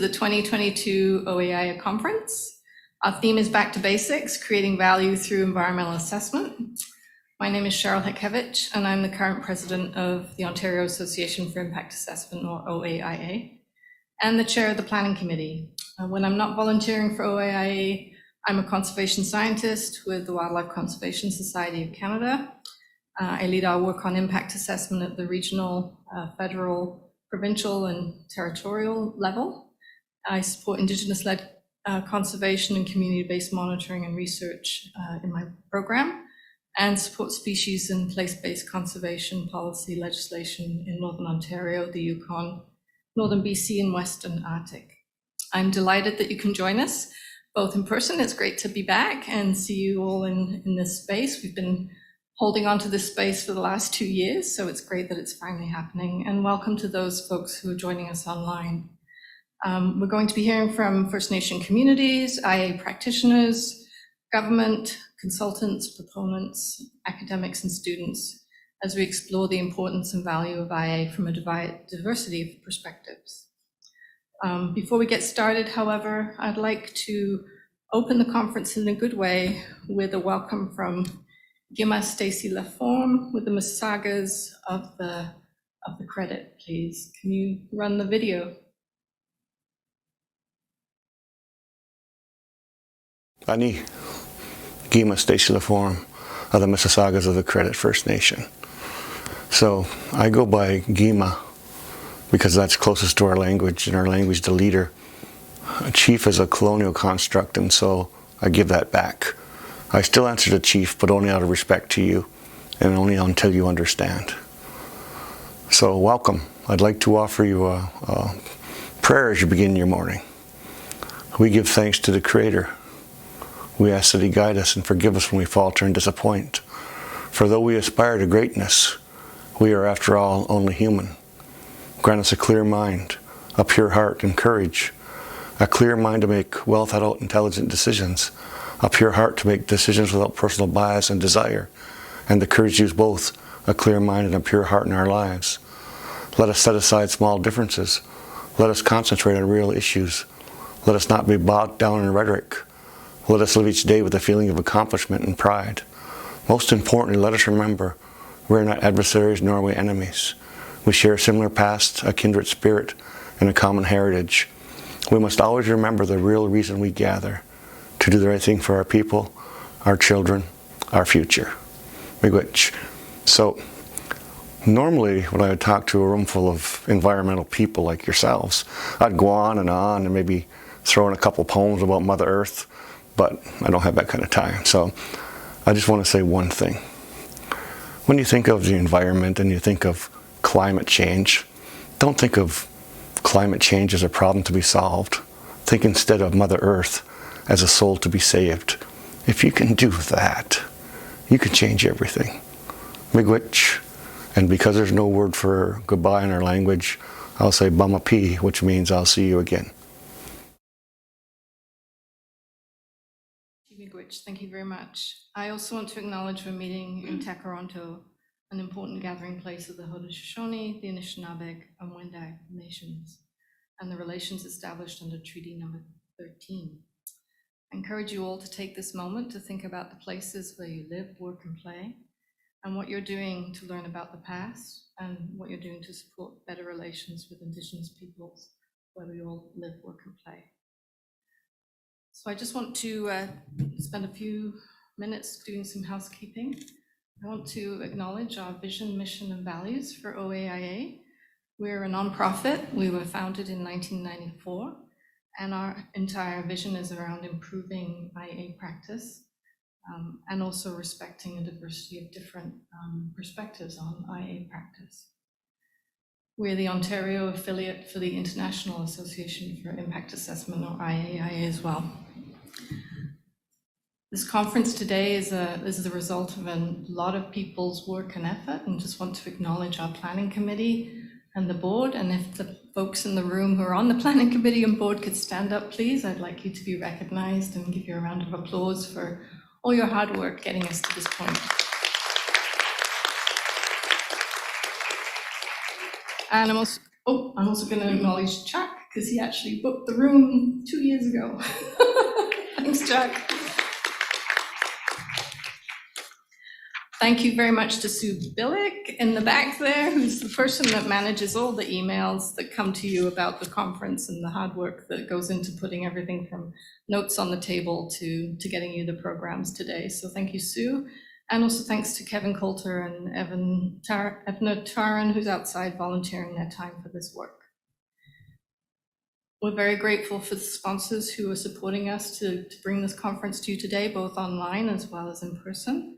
the 2022 OAIA Conference. Our theme is Back to Basics, Creating Value Through Environmental Assessment. My name is Cheryl Hekevich, and I'm the current president of the Ontario Association for Impact Assessment, or OAIA, and the chair of the Planning Committee. When I'm not volunteering for OAIA, I'm a conservation scientist with the Wildlife Conservation Society of Canada. I lead our work on impact assessment at the regional, federal, provincial and territorial level. I support Indigenous-led conservation and community-based monitoring and research in my program, and support species and place-based conservation policy legislation in Northern Ontario, the Yukon, Northern BC and Western Arctic. I'm delighted that you can join us both in person. It's great to be back and see you all in this space. We've been holding on to this space for the last 2 years, so it's great that it's finally happening. And welcome to those folks who are joining us online. We're going to be hearing from First Nation communities, IA practitioners, government, consultants, proponents, academics, and students as we explore the importance and value of IA from a diversity of perspectives. Before we get started, however, I'd like to open the conference in a good way with a welcome from Gima Stacy Laforme with the Mississaugas of the credit, please. Can you run the video? Ani, Gima Stacy Laforme of the Mississaugas of the Credit First Nation. So I go by Gima because that's closest to our language. In our language, the leader. A chief is a colonial construct, and so I give that back. I still answer to chief, but only out of respect to you, and only until you understand. So welcome. I'd like to offer you a prayer as you begin your morning. We give thanks to the Creator. We ask that He guide us and forgive us when we falter and disappoint. For though we aspire to greatness, we are after all only human. Grant us a clear mind, a pure heart and courage, a clear mind to make well thought out intelligent decisions, a pure heart to make decisions without personal bias and desire, and the courage to use both a clear mind and a pure heart in our lives. Let us set aside small differences. Let us concentrate on real issues. Let us not be bogged down in rhetoric. Let us live each day with a feeling of accomplishment and pride. Most importantly, let us remember we're not adversaries nor are we enemies. We share a similar past, a kindred spirit, and a common heritage. We must always remember the real reason we gather, to do the right thing for our people, our children, our future. Miigwech. So normally when I would talk to a room full of environmental people like yourselves, I'd go on and maybe throw in a couple poems about Mother Earth, but I don't have that kind of time. So I just want to say one thing. When you think of the environment and you think of climate change, don't think of climate change as a problem to be solved. Think instead of Mother Earth as a soul to be saved. If you can do that, you can change everything. Miigwech. And because there's no word for goodbye in our language, I'll say Bamapi, which means I'll see you again. Miigwech, thank you very much. I also want to acknowledge we're meeting in Takaronto, an important gathering place of the Haudenosaunee, the Anishinaabe, and Wendat nations, and the relations established under Treaty Number 13. I encourage you all to take this moment to think about the places where you live, work, and play, and what you're doing to learn about the past, and what you're doing to support better relations with Indigenous peoples where we all live, work, and play. So I just want to spend a few minutes doing some housekeeping. I want to acknowledge our vision, mission, and values for OAIA. We're a nonprofit. We were founded in 1994. And our entire vision is around improving IA practice and also respecting a diversity of different perspectives on IA practice. We're the Ontario affiliate for the International Association for Impact Assessment, or IAIA as well. This conference today is the result of a lot of people's work and effort, and just want to acknowledge our planning committee and the board. And if the folks in the room who are on the planning committee and board could stand up, please, I'd like you to be recognized and give you a round of applause for all your hard work getting us to this point. And I'm also going to acknowledge Chuck, because he actually booked the room 2 years ago. Thanks, Jack. Thank you very much to Sue Billick in the back there, who's the person that manages all the emails that come to you about the conference and the hard work that goes into putting everything from notes on the table to getting you the programs today. So thank you, Sue. And also thanks to Kevin Coulter and Evna Taran, who's outside volunteering their time for this work. We're very grateful for the sponsors who are supporting us to bring this conference to you today, both online as well as in person.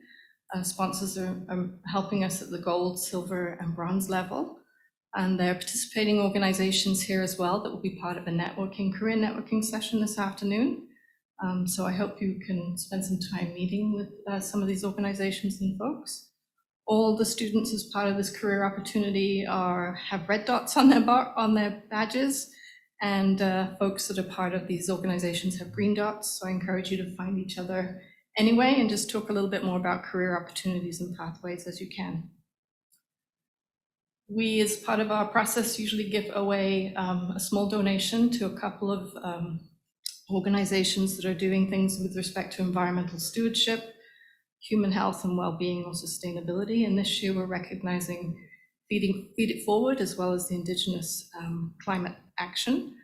Sponsors are helping us at the gold, silver, and bronze level. And there are participating organizations here as well that will be part of a career networking session this afternoon. So I hope you can spend some time meeting with some of these organizations and folks. All the students as part of this career opportunity have red dots on their badges, and folks that are part of these organizations have green dots. So I encourage you to find each other anyway, and just talk a little bit more about career opportunities and pathways as you can. We, as part of our process, usually give away a small donation to a couple of organizations that are doing things with respect to environmental stewardship, human health and well-being, or sustainability. And this year we're recognizing Feed It Forward, as well as the Indigenous Climate Action.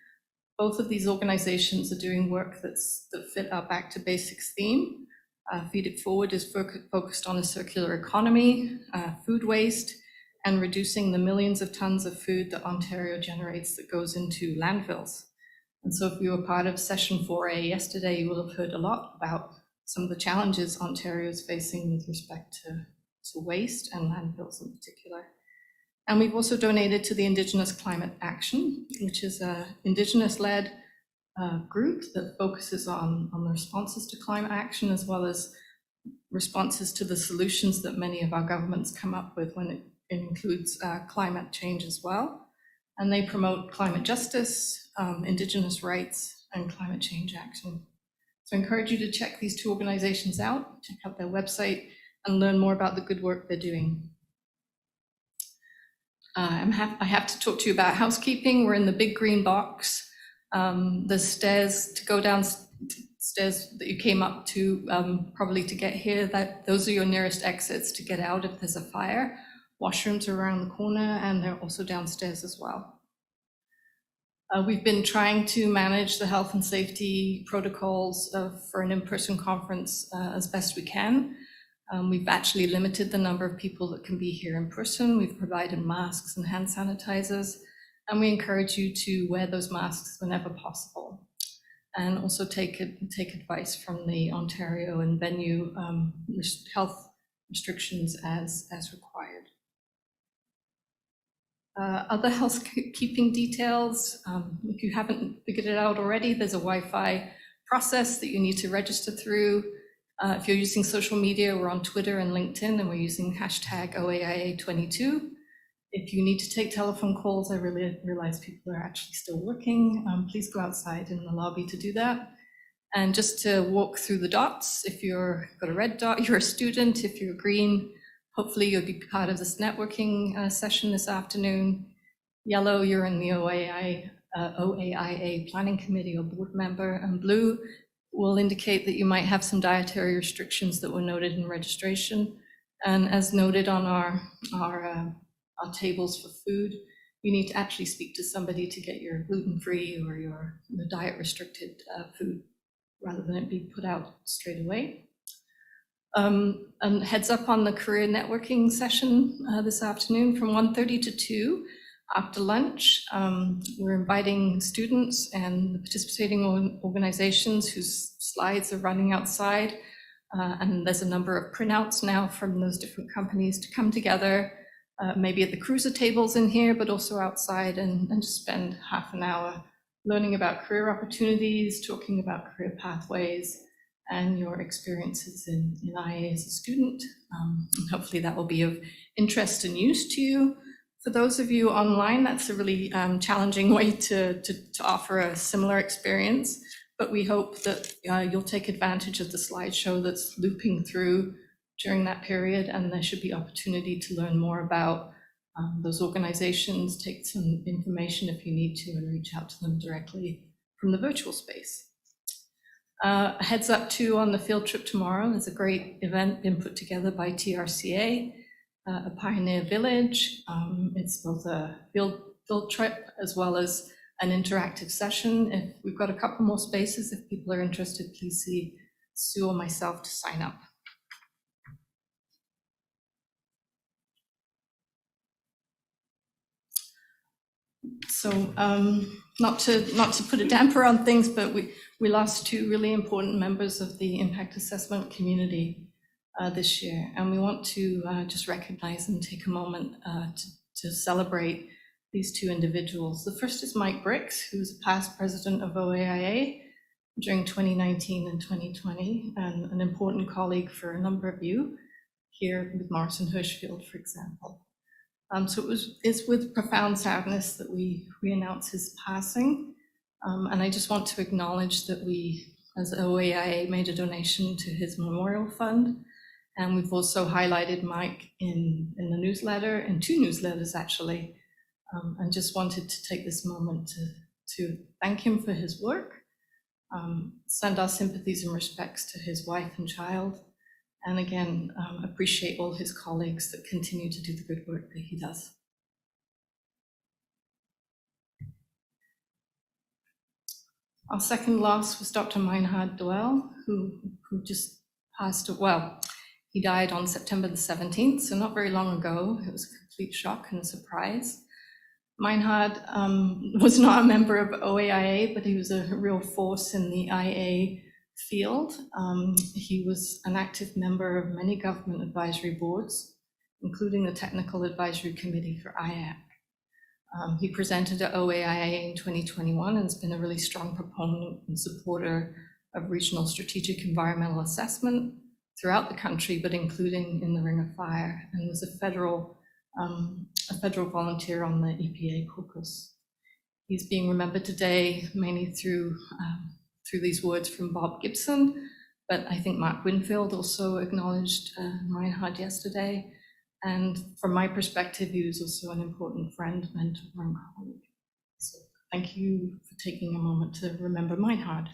Both of these organizations are doing work that fit our Back to Basics theme. Feed It Forward is focused on a circular economy, food waste, and reducing the millions of tons of food that Ontario generates that goes into landfills. And so if you were part of session 4A yesterday, you will have heard a lot about some of the challenges Ontario is facing with respect to waste and landfills in particular. And we've also donated to the Indigenous Climate Action, which is an Indigenous-led group that focuses on the responses to climate action, as well as responses to the solutions that many of our governments come up with when it includes climate change as well. And they promote climate justice, Indigenous rights, and climate change action. So I encourage you to check these two organizations out, check out their website, and learn more about the good work they're doing. I have to talk to you about housekeeping. We're in the big green box. The stairs to go downstairs that you came up to, probably to get here, those are your nearest exits to get out if there's a fire. Washrooms are around the corner, and they're also downstairs as well. We've been trying to manage the health and safety protocols for an in-person conference as best we can. We've actually limited the number of people that can be here in person. We've provided masks and hand sanitizers, and we encourage you to wear those masks whenever possible. And also take advice from the Ontario and venue health restrictions as required. Other housekeeping details, if you haven't figured it out already, there's a Wi-Fi process that you need to register through. If you're using social media, we're on Twitter and LinkedIn, and we're using hashtag OAIA22. If you need to take telephone calls, I really realize people are actually still working. Please go outside in the lobby to do that. And just to walk through the dots, if you've got a red dot, you're a student. If you're green, hopefully you'll be part of this networking session this afternoon. Yellow, you're in the OAIA Planning Committee or board member, and blue will indicate that you might have some dietary restrictions that were noted in registration. And as noted on our tables for food, you need to actually speak to somebody to get your gluten-free or your diet-restricted food, rather than it be put out straight away. And heads up on the career networking session this afternoon from 1:30 to 2. After lunch, we're inviting students and the participating organizations whose slides are running outside. And there's a number of printouts now from those different companies to come together, maybe at the cruiser tables in here, but also outside, and just spend half an hour learning about career opportunities, talking about career pathways, and your experiences in IA as a student. And hopefully that will be of interest and use to you. For those of you online, that's a really challenging way to offer a similar experience, but we hope that you'll take advantage of the slideshow that's looping through during that period, and there should be opportunity to learn more about those organizations, take some information if you need to, and reach out to them directly from the virtual space. Heads up too on the field trip tomorrow. There's a great event been put together by TRCA, a pioneer village. It's both a field trip as well as an interactive session. If we've got a couple more spaces, if people are interested, please see Sue or myself to sign up. So not to put a damper on things, but we lost two really important members of the impact assessment community this year, and we want to just recognize and take a moment to celebrate these two individuals. The first is Mike Bricks, who's a past president of OAIA during 2019 and 2020, and an important colleague for a number of you here with Morrison Hirschfield, for example. So it's with profound sadness that we announce his passing. And I just want to acknowledge that we, as OAIA, made a donation to his memorial fund. And we've also highlighted Mike in the newsletter, in two newsletters actually, and just wanted to take this moment to thank him for his work, send our sympathies and respects to his wife and child, and again, appreciate all his colleagues that continue to do the good work that he does. Our second loss was Dr. Meinhard Doel, who just passed, well, he died on September the 17th, so not very long ago. It was a complete shock and a surprise. Meinhard was not a member of OAIA, but he was a real force in the IA field. He was an active member of many government advisory boards, including the Technical Advisory Committee for IAC. He presented at OAIA in 2021 and has been a really strong proponent and supporter of regional strategic environmental assessment throughout the country, but including in the Ring of Fire, and was a federal volunteer on the EPA caucus. He's being remembered today mainly through these words from Bob Gibson, but I think Mark Winfield also acknowledged Meinhard yesterday. And from my perspective, he was also an important friend, mentor, and colleague. So thank you for taking a moment to remember Meinhard.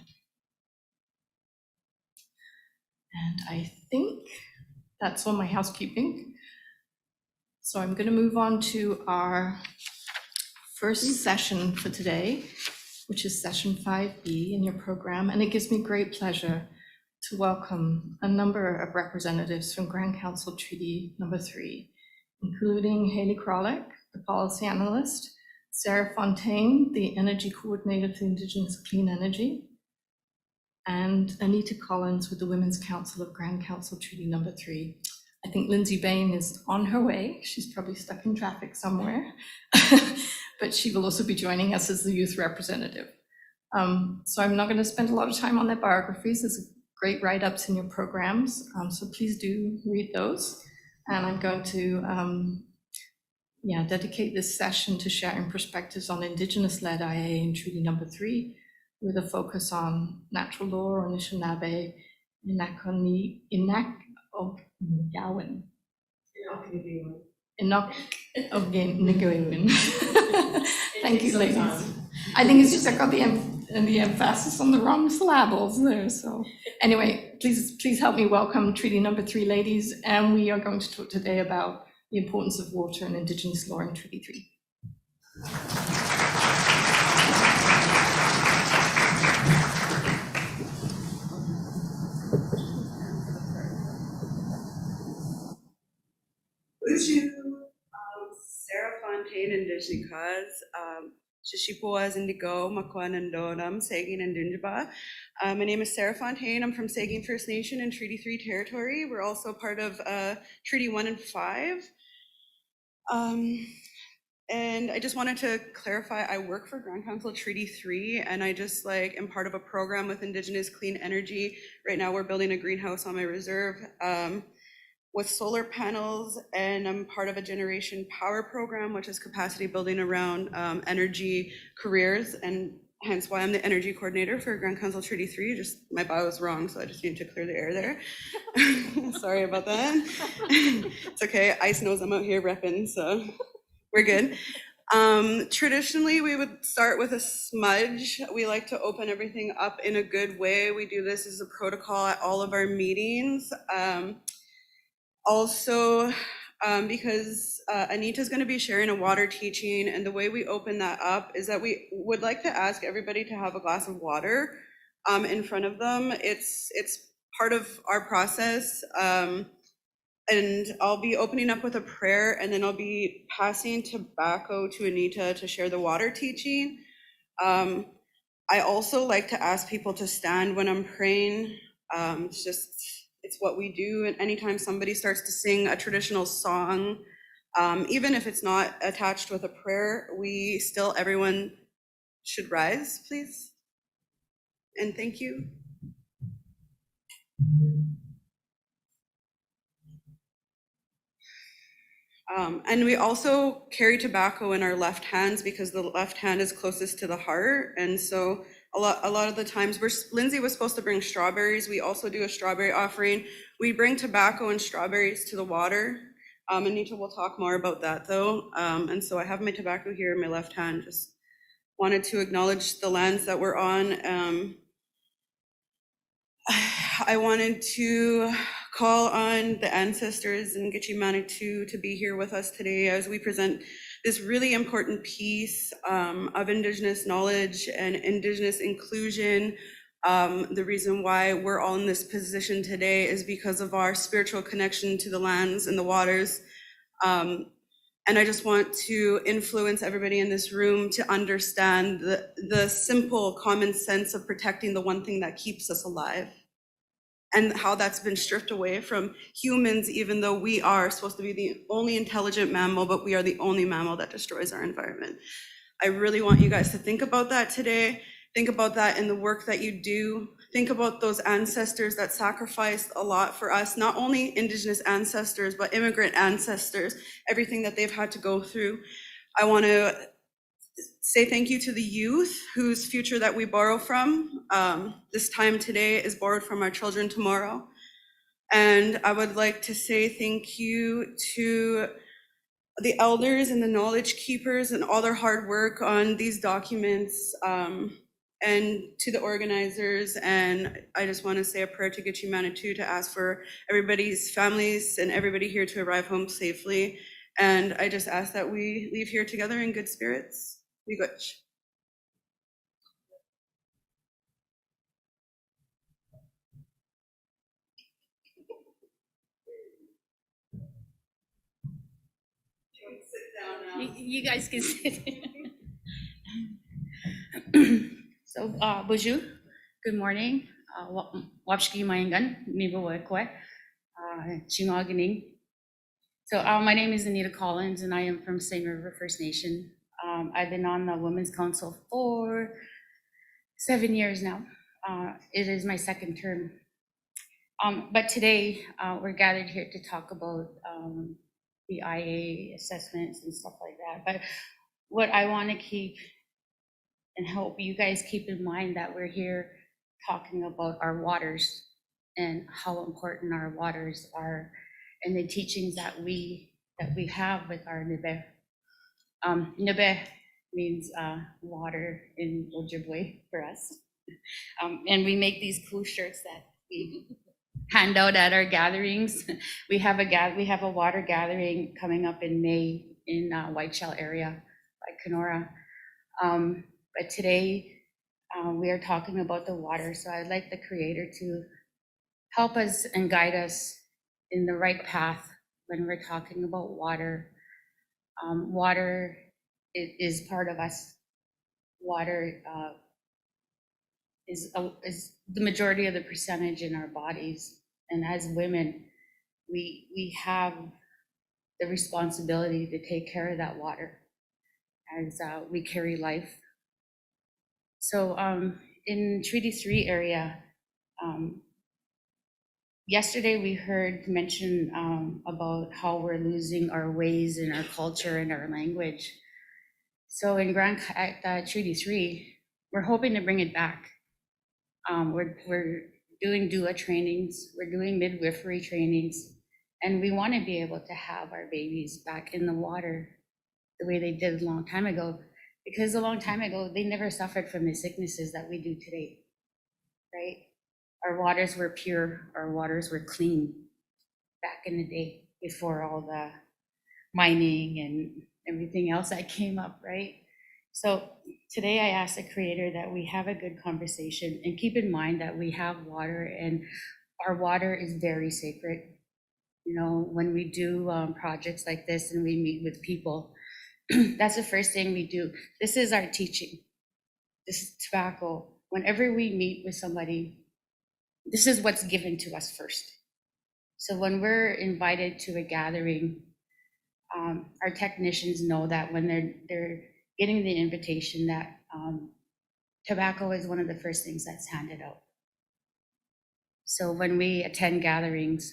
And I think that's all my housekeeping. So I'm going to move on to our first session for today, which is session 5B in your program. And it gives me great pleasure to welcome a number of representatives from Grand Council Treaty Number 3, including Haley Krolick, the policy analyst, Sarah Fontaine, the energy coordinator for Indigenous Clean Energy, and Anita Collins with the Women's Council of Grand Council Treaty Number 3. I think Lindsay Bain is on her way. She's probably stuck in traffic somewhere, but she will also be joining us as the youth representative. So I'm not going to spend a lot of time on their biographies. There's great write-ups in your programs, so please do read those. And I'm going to dedicate this session to sharing perspectives on Indigenous-led IA in Treaty Number 3, with a focus on natural law, Anishinaabe, Inakonigaawin. Inakonigaawin. Thank you, ladies. I think it's just I got the emphasis on the wrong syllables there. So anyway, please help me welcome Treaty Number 3 ladies, and we are going to talk today about the importance of water and Indigenous law in Treaty 3. Sarah Fontaine and Dijnikaz, Shishipoas Indigo, Makwan and Dodam, Sagin and Dinjaba. My name is Sarah Fontaine. I'm from Sagin First Nation in Treaty 3 territory. We're also part of Treaty 1 and 5. And I just wanted to clarify, I work for Grand Council Treaty 3, and I just am part of a program with Indigenous Clean Energy. Right now we're building a greenhouse on my reserve with solar panels, and I'm part of a generation power program, which is capacity building around energy careers, and hence why I'm the energy coordinator for Grand Council Treaty 3. Just my bio is wrong, so I just need to clear the air there. Sorry about that. It's okay, ICE knows I'm out here repping, so We're good. Traditionally, we would start with a smudge. We like to open everything up in a good way. We do this as a protocol at all of our meetings. Also, because Anita's going to be sharing a water teaching, and the way we open that up is that we would like to ask everybody to have a glass of water in front of them. It's part of our process. And I'll be opening up with a prayer, and then I'll be passing tobacco to Anita to share the water teaching. I also like to ask people to stand when I'm praying. It's what we do. And anytime somebody starts to sing a traditional song, even if it's not attached with a prayer, everyone should rise, please. And thank you. And we also carry tobacco in our left hands because the left hand is closest to the heart. And so a lot of the times, Lindsay was supposed to bring strawberries. We also do a strawberry offering. We bring tobacco and strawberries to the water. Anita will talk more about that though. And so I have my tobacco here in my left hand. Just wanted to acknowledge the lands that we're on. I wanted to call on the ancestors in Gitche Manitou to be here with us today as we present this really important piece of Indigenous knowledge and Indigenous inclusion. The reason why we're all in this position today is because of our spiritual connection to the lands and the waters. And I just want to influence everybody in this room to understand the simple common sense of protecting the one thing that keeps us alive, and how that's been stripped away from humans, even though we are supposed to be the only intelligent mammal, but we are the only mammal that destroys our environment. I really want you guys to think about that today. Think about that in the work that you do. Think about those ancestors that sacrificed a lot for us, not only Indigenous ancestors, but immigrant ancestors, everything that they've had to go through. I want to say thank you to the youth whose future that we borrow from. This time today is borrowed from our children tomorrow. And I would like to say thank you to the elders and the knowledge keepers and all their hard work on these documents, and to the organizers. And I just want to say a prayer to Gitche Manitou to ask for everybody's families and everybody here to arrive home safely. And I just ask that we leave here together in good spirits. We good. You guys can sit. So, bonjour, good morning. Wapshki Mayangan, Mibo Chimaganing. So, my name is Anita Collins, and I am from St. River First Nation. I've been on the Women's Council for 7 years now. It is my second term. But today, we're gathered here to talk about the IA assessments and stuff like that. But what I want to keep and hope you guys keep in mind that we're here talking about our waters and how important our waters are, and the teachings that we have with our Nibe. Nibe means water in Ojibwe for us. And we make these cool shirts that we hand out at our gatherings. We have a water gathering coming up in May in Whiteshell area by Kenora. But today we are talking about the water. So I'd like the Creator to help us and guide us in the right path when we're talking about water. Water is part of us. Water is the majority of the percentage in our bodies. And as women, we have the responsibility to take care of that water as we carry life. So in Treaty 3 area, yesterday we heard mention about how we're losing our ways and our culture and our language. So in Treaty 3, we're hoping to bring it back. We're doing doula trainings, we're doing midwifery trainings, and we want to be able to have our babies back in the water the way they did a long time ago, because a long time ago, they never suffered from the sicknesses that we do today, right? Our waters were pure, our waters were clean back in the day before all the mining and everything else that came up, right? So today I ask the Creator that we have a good conversation and keep in mind that we have water and our water is very sacred. You know, when we do projects like this and we meet with people, that's the first thing we do. This is our teaching. This is tobacco. Whenever we meet with somebody, this is what's given to us first. So when we're invited to a gathering, our technicians know that when they're getting the invitation that tobacco is one of the first things that's handed out. So when we attend gatherings,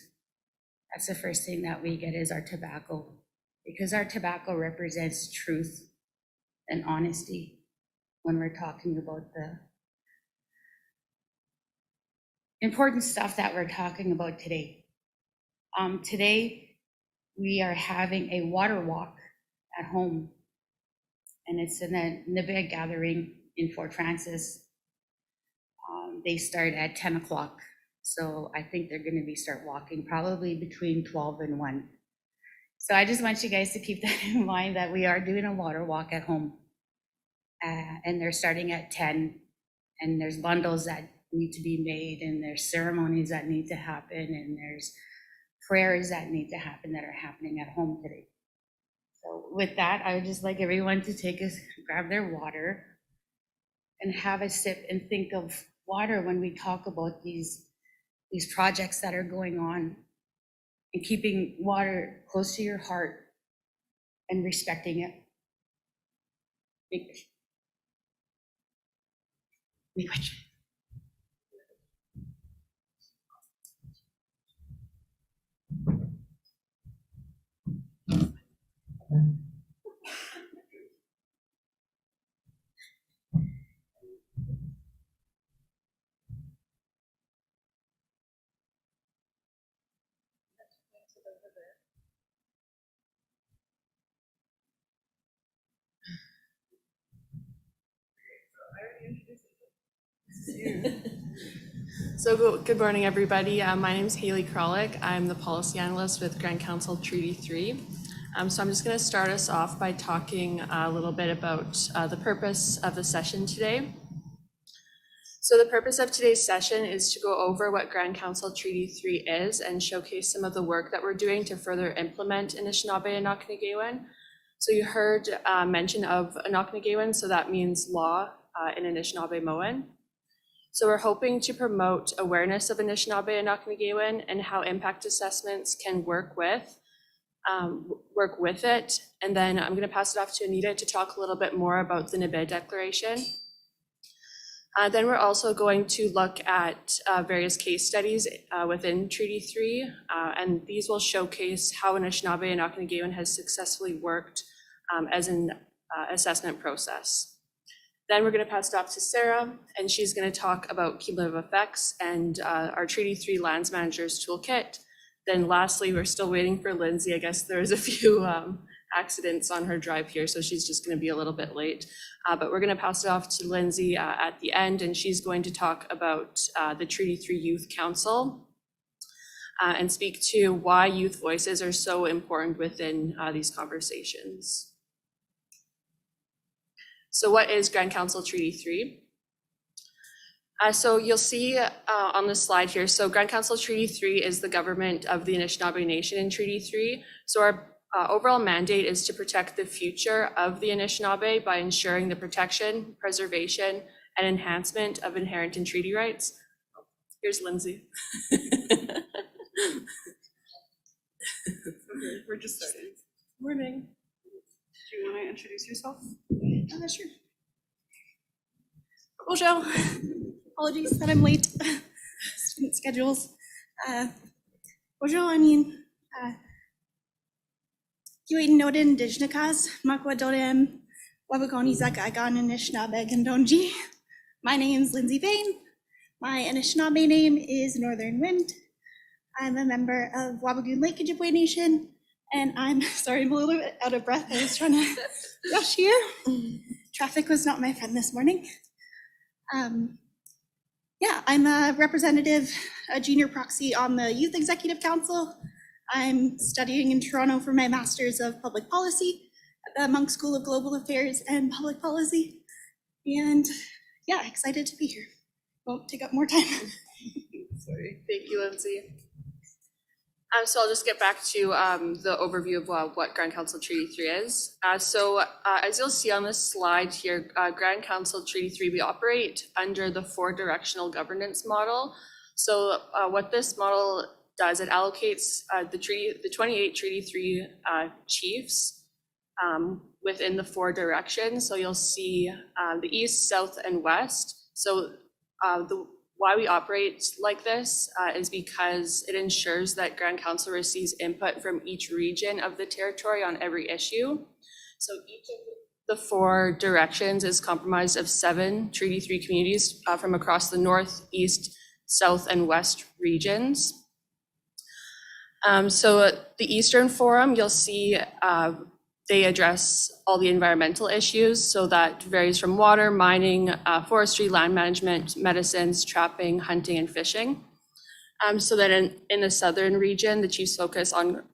that's the first thing that we get is our tobacco, because our tobacco represents truth and honesty when we're talking about the important stuff that we're talking about today. Today, we are having a water walk at home, and it's in a Nibig gathering in Fort Francis. They start at 10 o'clock, so I think they're going to start walking probably between 12 and 1. So I just want you guys to keep that in mind, that we are doing a water walk at home, and they're starting at 10, and there's bundles that need to be made, and there's ceremonies that need to happen, and there's prayers that need to happen that are happening at home today. So with that, I would just like everyone to grab their water and have a sip and think of water when we talk about these projects that are going on, and keeping water close to your heart and respecting it. So good morning, everybody. My name is Haley Kralik. I'm the policy analyst with Grand Council Treaty 3. So I'm just going to start us off by talking a little bit about the purpose of the session today. So the purpose of today's session is to go over what Grand Council Treaty 3 is and showcase some of the work that we're doing to further implement Anishinaabe and Inakonigaawin. So you heard mention of Inakonigaawin, so that means law in Anishinaabe-Moan. So we're hoping to promote awareness of Anishinaabe and Inakonigaawin and how impact assessments can work with it. And then I'm going to pass it off to Anita to talk a little bit more about the Nibig Declaration. Then we're also going to look at various case studies within Treaty 3, and these will showcase how Anishinaabe and Inakonigaawin has successfully worked as an assessment process. Then we're going to pass it off to Sarah, and she's going to talk about cumulative effects and our Treaty 3 Lands Managers Toolkit. Then lastly, we're still waiting for Lindsay. I guess there's a few accidents on her drive here, so she's just going to be a little bit late. But we're going to pass it off to Lindsay at the end, and she's going to talk about the Treaty 3 Youth Council and speak to why youth voices are so important within these conversations. So what is Grand Council Treaty 3? So you'll see on the slide here, so Grand Council Treaty 3 is the government of the Anishinaabe Nation in Treaty 3. So our overall mandate is to protect the future of the Anishinaabe by ensuring the protection, preservation, and enhancement of inherent and treaty rights. Here's Lindsay. We're just starting. Morning. Do you want to introduce yourself? Oh, sure. Bonjour. Apologies that I'm late. Student schedules. Bonjour, I mean, Kiwait noted Indigenous Makwa Dodem, Wabagoni Zakagan Anishinaabe Gandonji. My name's Lindsay Vane. My Anishinaabe name is Northern Wind. I'm a member of Wabagoon Lake Ojibwe Nation, And I'm sorry, I'm a little bit out of breath. I was trying to rush here. Traffic was not my friend this morning. Yeah, I'm a representative, a junior proxy on the Youth Executive Council. I'm studying in Toronto for my Master's of Public Policy at the Monk School of Global Affairs and Public Policy. And yeah, excited to be here. Won't take up more time. Sorry, thank you, Lindsay. So I'll just get back to the overview of what Grand Council Treaty 3 is. As you'll see on this slide here, Grand Council Treaty 3, we operate under the 4-directional governance model. So what this model does, it allocates the 28 Treaty 3 chiefs within the 4 directions. So you'll see the east, south, and west. So why we operate like this is because it ensures that Grand Council receives input from each region of the territory on every issue. So each of the 4 directions is comprised of 7 Treaty 3 communities from across the north, east, south, and west regions. So the Eastern Forum, you'll see they address all the environmental issues. So that varies from water, mining, forestry, land management, medicines, trapping, hunting, and fishing. So then in the southern region, the chiefs focus on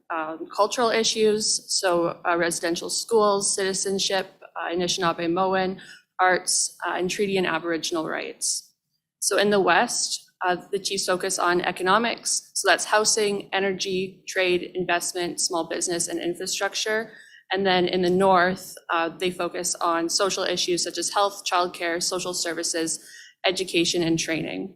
cultural issues. So residential schools, citizenship, Anishinaabe Moan, arts, and treaty and Aboriginal rights. So in the west, the chiefs focus on economics. So that's housing, energy, trade, investment, small business, and infrastructure. And then in the north, they focus on social issues such as health, childcare, social services, education, and training.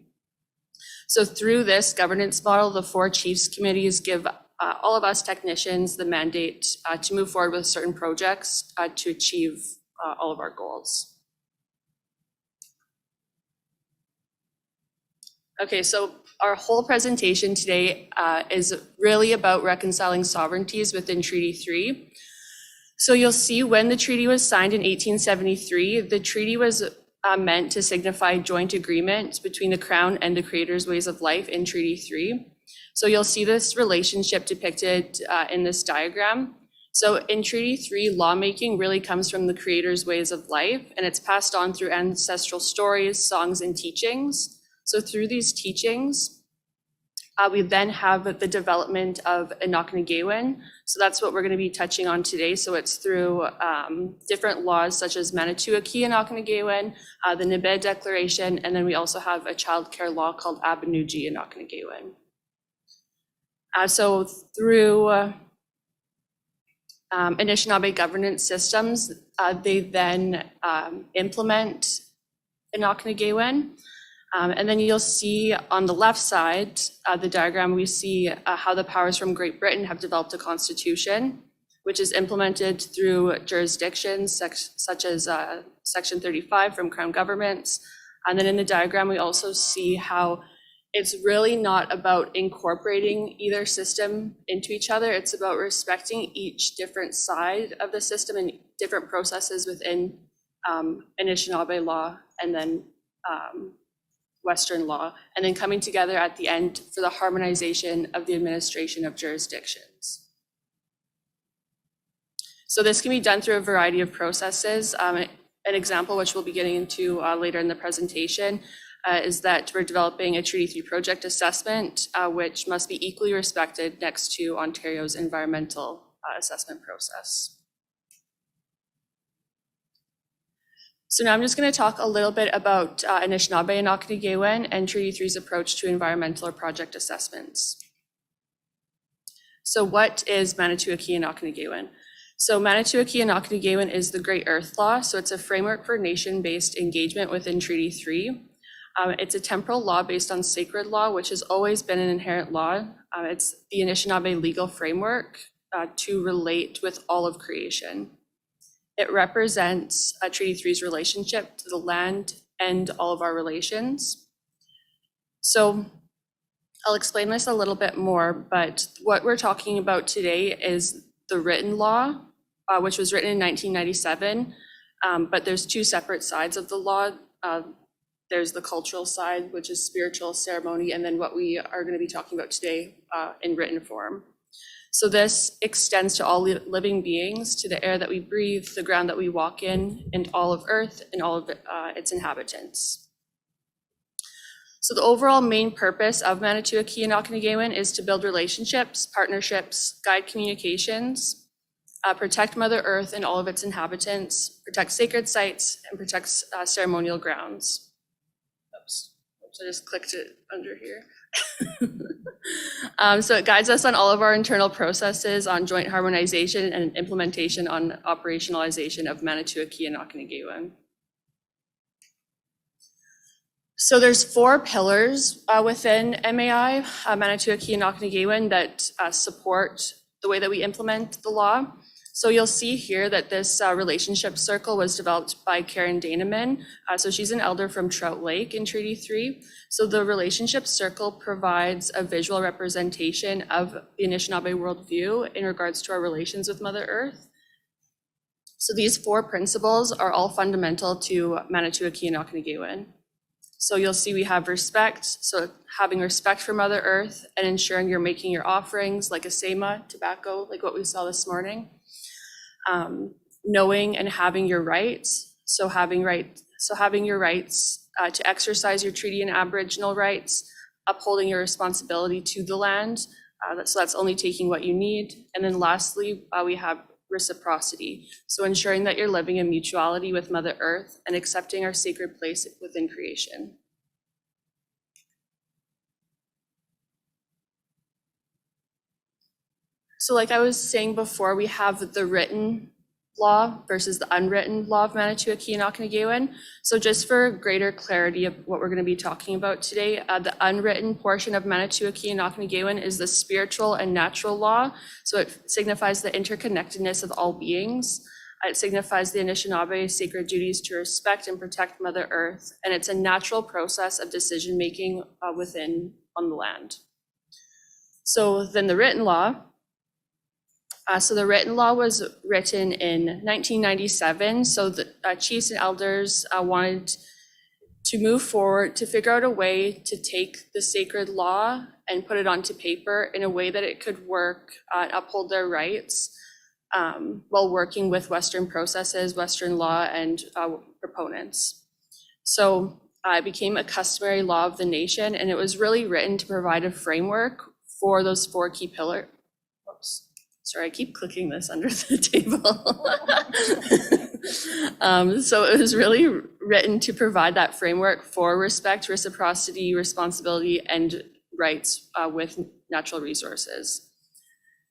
So through this governance model, the 4 chiefs committees give all of us technicians the mandate to move forward with certain projects to achieve all of our goals. Okay, so our whole presentation today is really about reconciling sovereignties within Treaty 3. So you'll see when the treaty was signed in 1873, the treaty was meant to signify joint agreement between the Crown and the Creator's ways of life in Treaty 3. So you'll see this relationship depicted in this diagram. So in Treaty 3, lawmaking really comes from the Creator's ways of life, and it's passed on through ancestral stories, songs, and teachings. So through these teachings, we then have the development of Inakonigaawin. So that's what we're going to be touching on today. So it's through different laws such as Manitoulin Inakonigaawin, the Nibed Declaration, and then we also have a childcare law called Abenuji Inakonigaawin. So through Anishinaabe governance systems, they then implement Inakonigaawin. And then you'll see on the left side, the diagram, we see how the powers from Great Britain have developed a constitution, which is implemented through jurisdictions such as Section 35 from Crown governments. And then in the diagram, we also see how it's really not about incorporating either system into each other. It's about respecting each different side of the system and different processes within Anishinaabe law and then Western law, and then coming together at the end for the harmonization of the administration of jurisdictions. So this can be done through a variety of processes. An example, which we'll be getting into later in the presentation, is that we're developing a Treaty 3 project assessment, which must be equally respected next to Ontario's environmental assessment process. So now I'm just going to talk a little bit about Anishinaabe and Inakonigaawin and Treaty 3's approach to environmental or project assessments. So what is Manitoulin Inakonigaawin? So Manitoulin Inakonigaawin is the Great Earth Law. So it's a framework for nation-based engagement within Treaty 3. It's a temporal law based on sacred law, which has always been an inherent law. It's the Anishinaabe legal framework to relate with all of creation. It represents Treaty 3's relationship to the land and all of our relations. So I'll explain this a little bit more, but what we're talking about today is the written law, which was written in 1997, but there's 2 separate sides of the law. There's the cultural side, which is spiritual ceremony, and then what we are going to be talking about today in written form. So this extends to all living beings, to the air that we breathe, the ground that we walk in, and all of Earth and all of its inhabitants. So the overall main purpose of Manitowoc Inakonigaawin is to build relationships, partnerships, guide communications, protect Mother Earth and all of its inhabitants, protect sacred sites, and protect ceremonial grounds. Oops, I just clicked it under here. So it guides us on all of our internal processes on joint harmonization and implementation on operationalization of Manitowoc Inakonigaawin. So there's 4 pillars within MAI, Manitowoc Inakonigaawin, that support the way that we implement the law. So you'll see here that this relationship circle was developed by Karen Daneman. So she's an elder from Trout Lake in Treaty 3. So the relationship circle provides a visual representation of the Anishinaabe worldview in regards to our relations with Mother Earth. So these 4 principles are all fundamental to Manitowoc Inakonigaawin. So you'll see we have respect, so having respect for Mother Earth and ensuring you're making your offerings like a sema, tobacco, like what we saw this morning. Knowing and having your rights, so having your rights to exercise your treaty and Aboriginal rights, upholding your responsibility to the land, so that's only taking what you need. And then lastly, we have reciprocity, so ensuring that you're living in mutuality with Mother Earth and accepting our sacred place within creation. So like I was saying before, we have the written law versus the unwritten law of Manitowoc Inakonigaawin. So just for greater clarity of what we're going to be talking about today, the unwritten portion of Manitowoc Inakonigaawin is the spiritual and natural law. So it signifies the interconnectedness of all beings. It signifies the Anishinaabe sacred duties to respect and protect Mother Earth. And it's a natural process of decision-making on the land. So then the written law. So the written law was written in 1997. So the chiefs and elders wanted to move forward to figure out a way to take the sacred law and put it onto paper in a way that it could work and uphold their rights while working with Western processes, Western law, and proponents. So it became a customary law of the nation, and it was really written to provide a framework for those 4 key pillars. Oops. Sorry, I keep clicking this under the table. So it was really written to provide that framework for respect, reciprocity, responsibility, and rights with natural resources.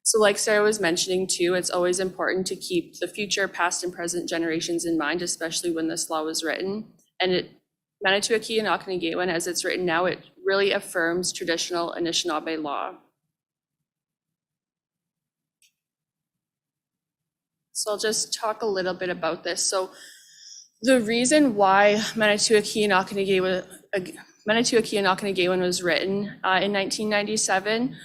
So like Sarah was mentioning too, it's always important to keep the future, past and present generations in mind, especially when this law was written. And Manitowoc Inakonigaawin, as it's written now, it really affirms traditional Anishinaabe law. So I'll just talk a little bit about this. So the reason why Manitowoc Inakonigaawin was written in 1997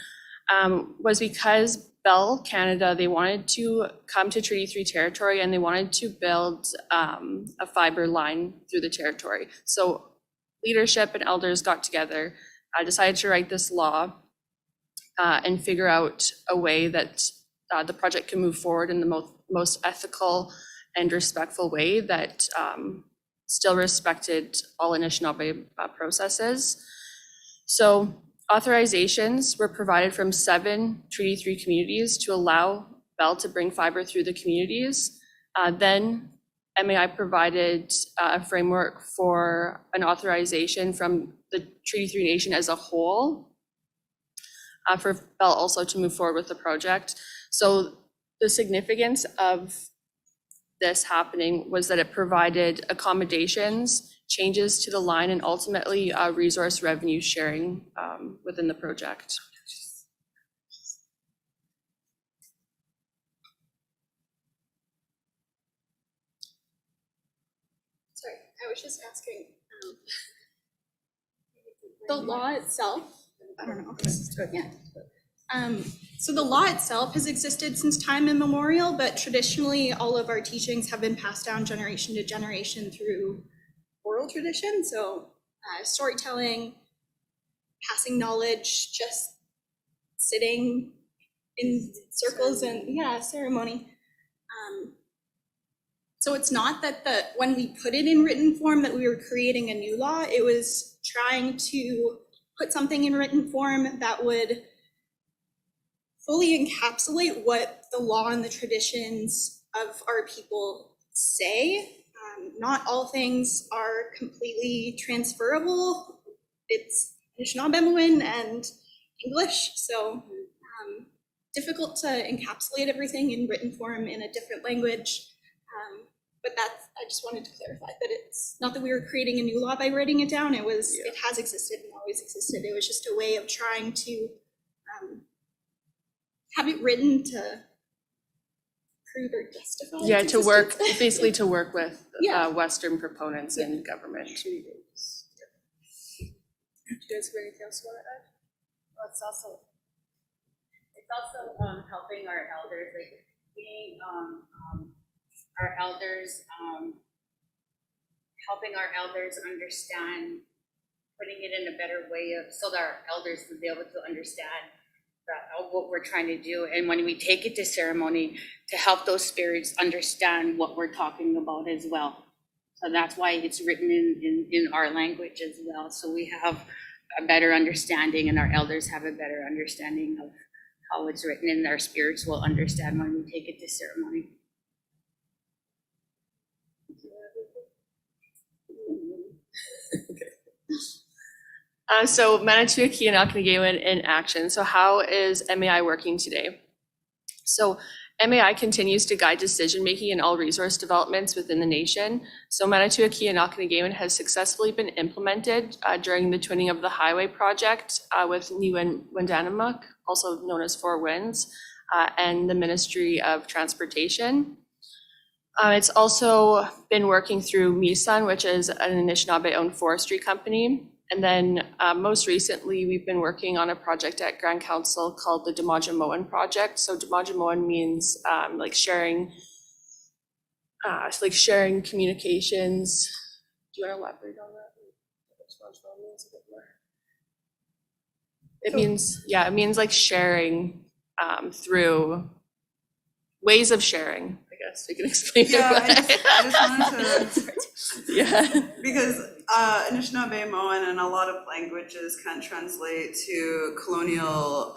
was because Bell Canada, they wanted to come to Treaty 3 territory and they wanted to build a fiber line through the territory. So leadership and elders got together, decided to write this law and figure out a way that the project can move forward in the most ethical and respectful way that still respected all Anishinaabe processes. So authorizations were provided from 7 Treaty 3 communities to allow Bell to bring fiber through the communities. Then MAI provided a framework for an authorization from the Treaty 3 nation as a whole for Bell also to move forward with the project. So the significance of this happening was that it provided accommodations, changes to the line, and ultimately resource revenue sharing within the project. Sorry, I was just asking, the law itself, I don't know if this is good yet. So the law itself has existed since time immemorial, but traditionally all of our teachings have been passed down generation to generation through oral tradition. So storytelling, passing knowledge, just sitting in circles and, yeah, ceremony. So it's not that when we put it in written form that we were creating a new law, it was trying to put something in written form that would fully encapsulate what the law and the traditions of our people say. Not all things are completely transferable. It's Anishinaabe and English, so difficult to encapsulate everything in written form in a different language. But I just wanted to clarify that it's not that we were creating a new law by writing it down. It has existed and always existed. It was just a way of trying to have it written to prove or justify. Yeah, its to work, existence. basically to work with Yeah. Western proponents in government. Do you guys have anything else you want to add? Well, it's also helping our elders, like being our elders, helping our elders understand, putting it in a better way so that our elders will be able to understand what we're trying to do. And when we take it to ceremony, to help those spirits understand what we're talking about as well. So that's why it's written in our language as well. So we have a better understanding and our elders have a better understanding of how it's written, and our spirits will understand when we take it to ceremony. So Manitoulin Inakonigaawin in action. So how is MAI working today? So MAI continues to guide decision-making in all resource developments within the nation. So Manitoulin Inakonigaawin has successfully been implemented during the twinning of the highway project with New Wendanamuk, also known as Four Winds, and the Ministry of Transportation. It's also been working through Misan, which is an Anishinaabe-owned forestry company. And then most recently, we've been working on a project at Grand Council called the Demajamoan Project. So Demajamoan means like sharing communications. Do you want to elaborate on that? Demajamoan means a bit more. It means like sharing through ways of sharing. I guess we can explain Yeah, it. I just wanted to, Yeah. because Anishinaabe, Moan, and a lot of languages can't translate to colonial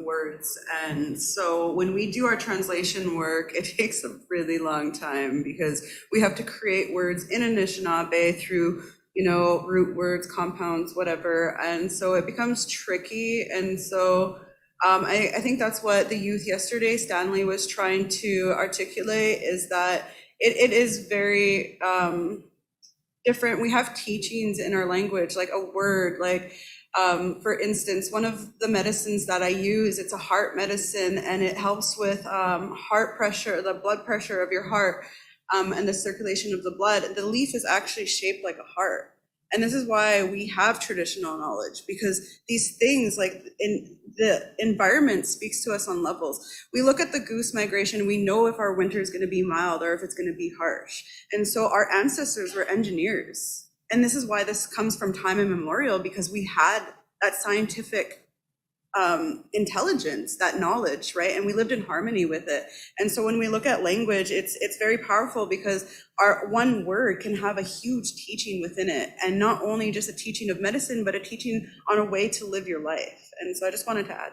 words. And so when we do our translation work, it takes a really long time because we have to create words in Anishinaabe through, root words, compounds, whatever. And so it becomes tricky. And so I think that's what the youth yesterday, Stanley, was trying to articulate, is that it is very different. We have teachings in our language, like a word, like for instance, one of the medicines that I use, it's a heart medicine, and it helps with heart pressure, the blood pressure of your heart, and the circulation of the blood. The leaf is actually shaped like a heart. And this is why we have traditional knowledge, because these things, like in the environment, speaks to us on levels. We look at the goose migration, we know if our winter is going to be mild or if it's going to be harsh. And so our ancestors were engineers. And this is why this comes from time immemorial, because we had that scientific intelligence, that knowledge, right? And we lived in harmony with it. And so when we look at language, it's very powerful, because our one word can have a huge teaching within it, and not only just a teaching of medicine, but a teaching on a way to live your life. And so I just wanted to add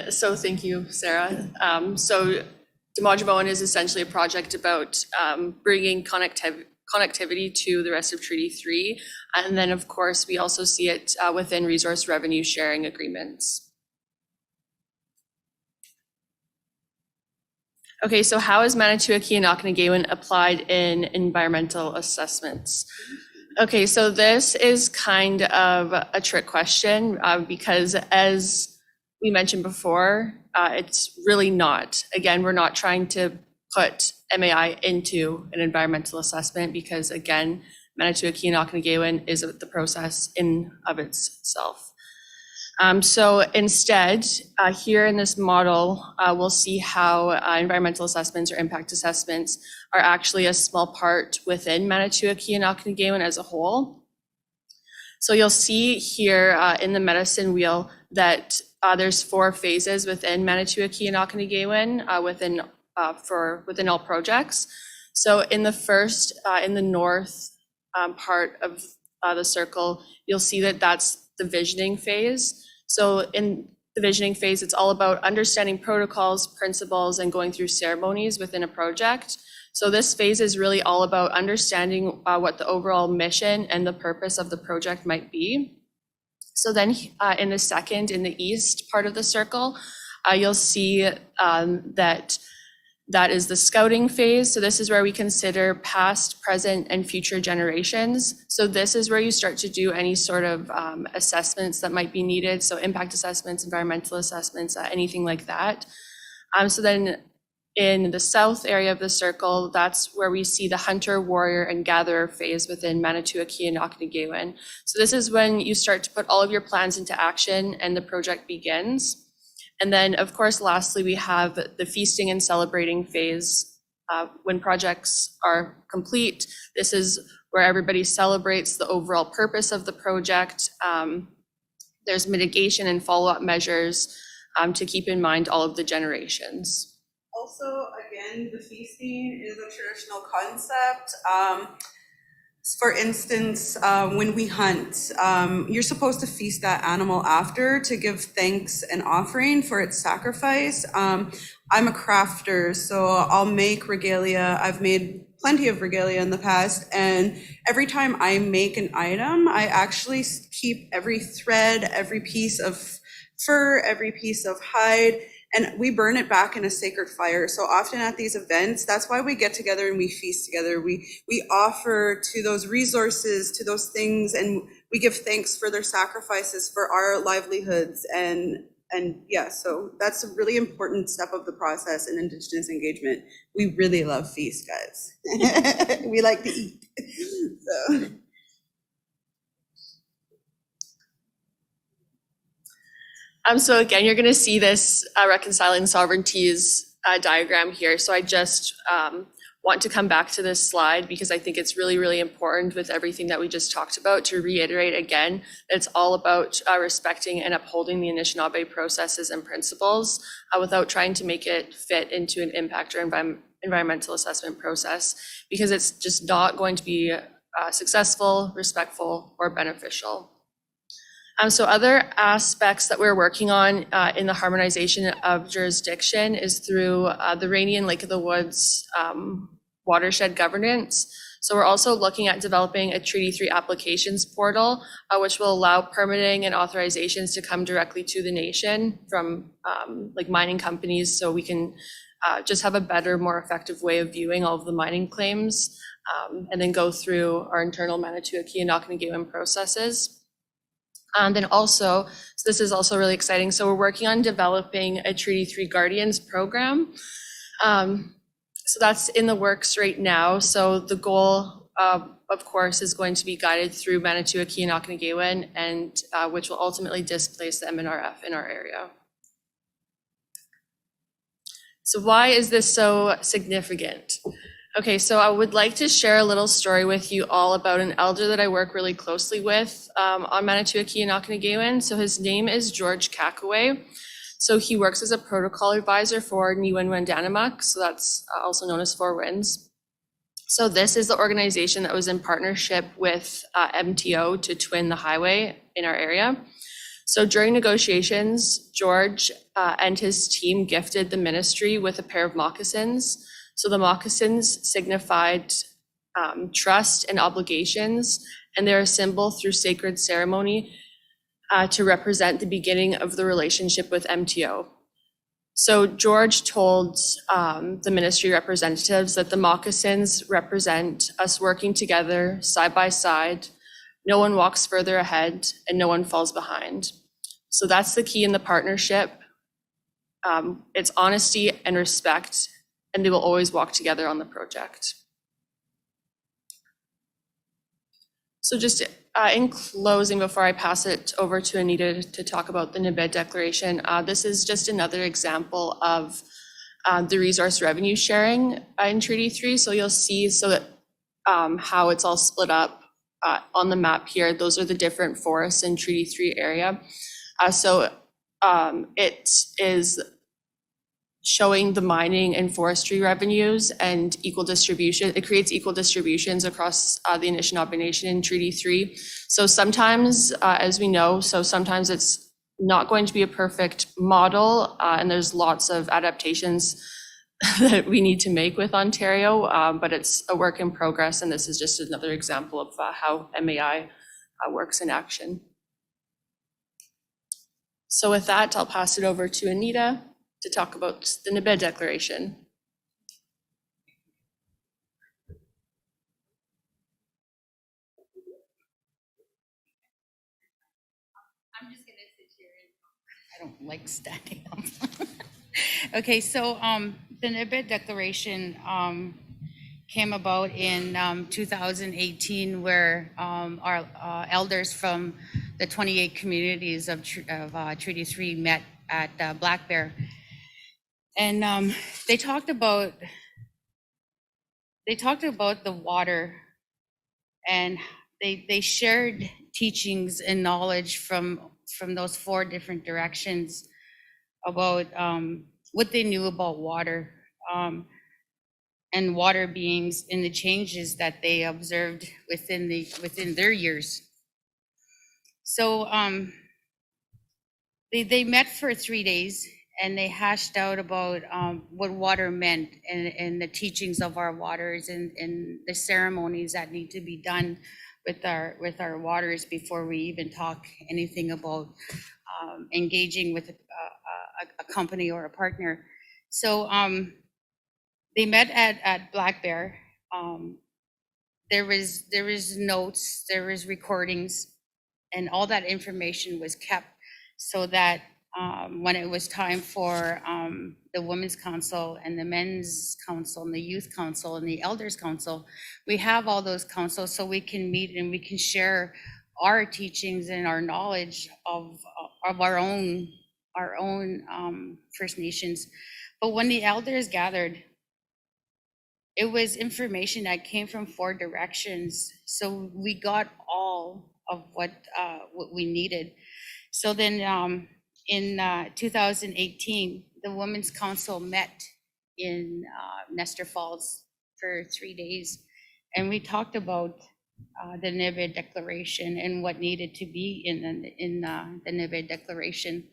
that. So thank you, Sarah. So Demajamoan is essentially a project about bringing connectivity to the rest of Treaty 3. And then, of course, we also see it within resource revenue sharing agreements. Okay, so how is Manitoulin Inakonigaawin applied in environmental assessments? Okay, so this is kind of a trick question because, as we mentioned before, it's really not. Again, we're not trying to put MAI into an environmental assessment because, again, Manitoulin Inakonigaawin is the process in of itself. So instead, here in this model, we'll see how environmental assessments or impact assessments are actually a small part within Manitoulin Inakonigaawin as a whole. So you'll see here in the medicine wheel that there's 4 phases within Manitowoc-Key and Inakonigaawin within all projects. So in the first, in the north part of the circle, you'll see that that's the visioning phase. So in the visioning phase, it's all about understanding protocols, principles, and going through ceremonies within a project. So this phase is really all about understanding what the overall mission and the purpose of the project might be. So then in the second, in the east part of the circle, you'll see that is the scouting phase. So this is where we consider past, present, and future generations. So this is where you start to do any sort of assessments that might be needed. So impact assessments, environmental assessments, anything like that. So then in the south area of the circle, that's where we see the hunter, warrior, and gatherer phase within Manitowoc-Key and Inakonigaawin. So this is when you start to put all of your plans into action and the project begins. And then, of course, lastly, we have the feasting and celebrating phase. When projects are complete, this is where everybody celebrates the overall purpose of the project. There's mitigation and follow-up measures to keep in mind all of the generations. Also, again, the feasting is a traditional concept. For instance, when we hunt, you're supposed to feast that animal after to give thanks and offering for its sacrifice. I'm a crafter, so I'll make regalia. I've made plenty of regalia in the past, and every time I make an item, I actually keep every thread, every piece of fur, every piece of hide, and we burn it back in a sacred fire. So often at these events, that's why we get together and we feast together. We offer to those resources, to those things, and we give thanks for their sacrifices for our livelihoods. And yeah, so that's a really important step of the process in Indigenous engagement. We really love feast, guys. We like to eat. So again, you're going to see this reconciling sovereignties diagram here. So I just want to come back to this slide because I think it's really, really important with everything that we just talked about to reiterate again that it's all about respecting and upholding the Anishinaabe processes and principles without trying to make it fit into an impact or environmental assessment process, because it's just not going to be successful, respectful, or beneficial. So other aspects that we're working on in the harmonization of jurisdiction is through the Rainy and Lake of the Woods watershed governance. So we're also looking at developing a Treaty 3 applications portal, which will allow permitting and authorizations to come directly to the nation from like mining companies, so we can just have a better, more effective way of viewing all of the mining claims, and then go through our internal Manitowoc-Key and Inakonigaawin processes. And then also, so this is also really exciting. So we're working on developing a Treaty 3 Guardians program. So that's in the works right now. So the goal, of course, is going to be guided through Manitowoc-Key and Inakonigaawin, and which will ultimately displace the MNRF in our area. So why is this so significant? Okay, so I would like to share a little story with you all about an elder that I work really closely with on Manitowoc-Key and Inakonigaawin. So his name is George Kakaway. So he works as a protocol advisor for Niwenwendanamuk, so that's also known as Four Winds. So this is the organization that was in partnership with MTO to twin the highway in our area. So during negotiations, George and his team gifted the ministry with a pair of moccasins. So the moccasins signified trust and obligations, and they're a symbol through sacred ceremony to represent the beginning of the relationship with MTO. So George told the ministry representatives that the moccasins represent us working together side by side. No one walks further ahead and no one falls behind. So that's the key in the partnership. It's honesty and respect, and they will always walk together on the project. So just in closing, before I pass it over to Anita to talk about the NIBID declaration, this is just another example of the resource revenue sharing in Treaty 3. So you'll see that how it's all split up on the map here, those are the different forests in Treaty 3 area. So it is showing the mining and forestry revenues and equal distribution. It creates equal distributions across the Anishinaabe Nation in Treaty 3. So sometimes, as we know, sometimes it's not going to be a perfect model, and there's lots of adaptations that we need to make with Ontario, but it's a work in progress, and this is just another example of how MAI works in action. So with that, I'll pass it over to Anita to talk about the Nibed Declaration. I'm just gonna sit here and I don't like standing up. Okay, so the Nibed Declaration came about in 2018, where our elders from the 28 communities of Treaty 3 met at Black Bear. And they talked about the water, and they shared teachings and knowledge from those 4 different directions about what they knew about water and water beings and the changes that they observed within their years. So they met for 3 days, and they hashed out about what water meant and the teachings of our waters and the ceremonies that need to be done with our waters before we even talk anything about engaging with a company or a partner. So they met at Black Bear. There was notes, there was recordings, and all that information was kept so that when it was time for the Women's Council and the Men's Council and the Youth Council and the Elders Council, we have all those councils so we can meet and we can share our teachings and our knowledge of our own First Nations. But when the elders gathered, it was information that came from 4 directions. So we got all of what we needed. So then in 2018, the Women's Council met in Nestor Falls for 3 days. And we talked about the Nibed Declaration and what needed to be in the Nibed Declaration.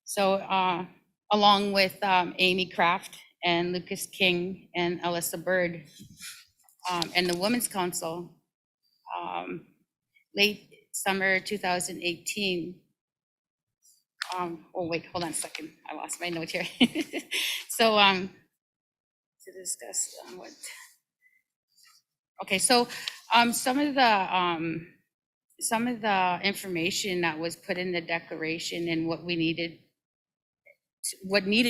So along with Amy Kraft and Lucas King and Alyssa Bird and the Women's Council, late summer 2018. Oh wait, hold on a second. I lost my note here. So to discuss what. Okay, so some of the information that was put in the declaration and what needed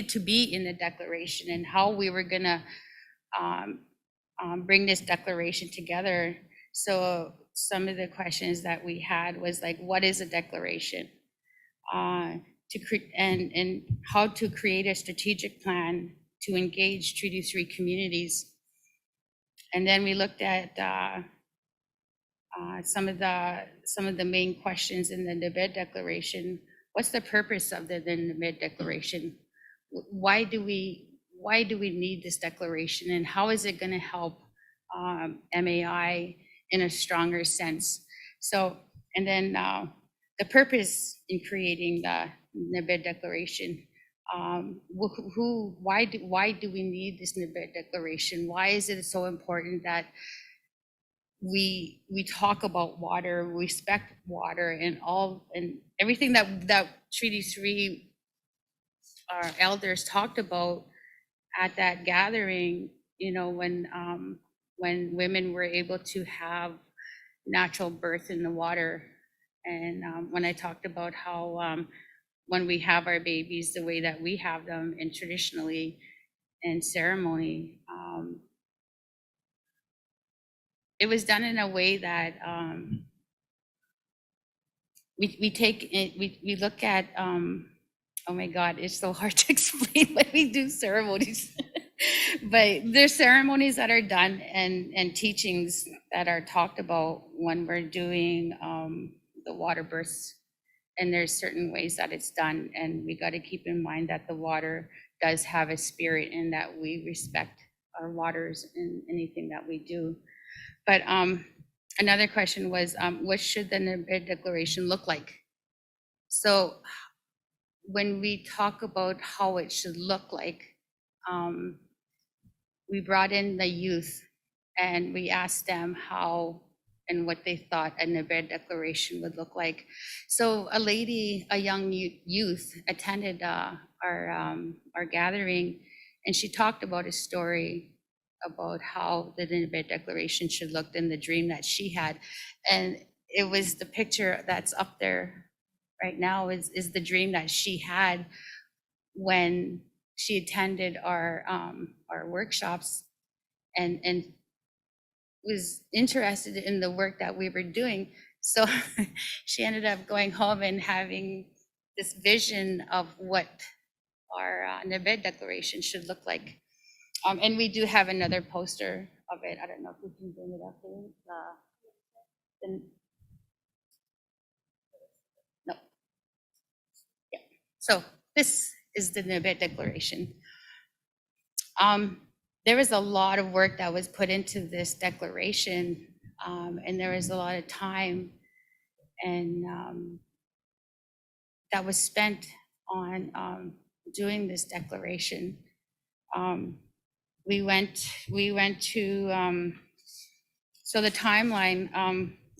to be in the declaration and how we were gonna bring this declaration together. So some of the questions that we had was like, what is a declaration? And how to create a strategic plan to engage Treaty 3 communities. And then we looked at some of the main questions in the Nibed Declaration. What's the purpose of the Nibed Declaration? Why do we need this declaration, and how is it going to help MAI in a stronger sense? So, and then the purpose in creating the Nibed Declaration. Why do we need this Nibed Declaration? Why is it so important that we talk about water, respect water, and everything that Treaty 3 our elders talked about at that gathering? You know, when women were able to have natural birth in the water, and when I talked about how when we have our babies the way that we have them and traditionally in ceremony, it was done in a way that we look at, oh my God, it's so hard to explain when we do ceremonies. But there's ceremonies that are done and teachings that are talked about when we're doing the water births. And there's certain ways that it's done, and we got to keep in mind that the water does have a spirit and that we respect our waters in anything that we do. But another question was, what should the Nibid Declaration look like? So when we talk about how it should look like, we brought in the youth and we asked them how and what they thought a Nibid Declaration would look like. So a young youth attended our gathering, and she talked about a story about how the Nibid Declaration should look in the dream that she had. And it was the picture that's up there right now is the dream that she had when she attended our workshops and was interested in the work that we were doing. So she ended up going home and having this vision of what our Nibid Declaration should look like. And we do have another poster of it. I don't know if we can bring it up here. No. Yeah. So this is the Nibid Declaration. There was a lot of work that was put into this declaration, and there was a lot of time and that was spent on doing this declaration. We went to, so the timeline,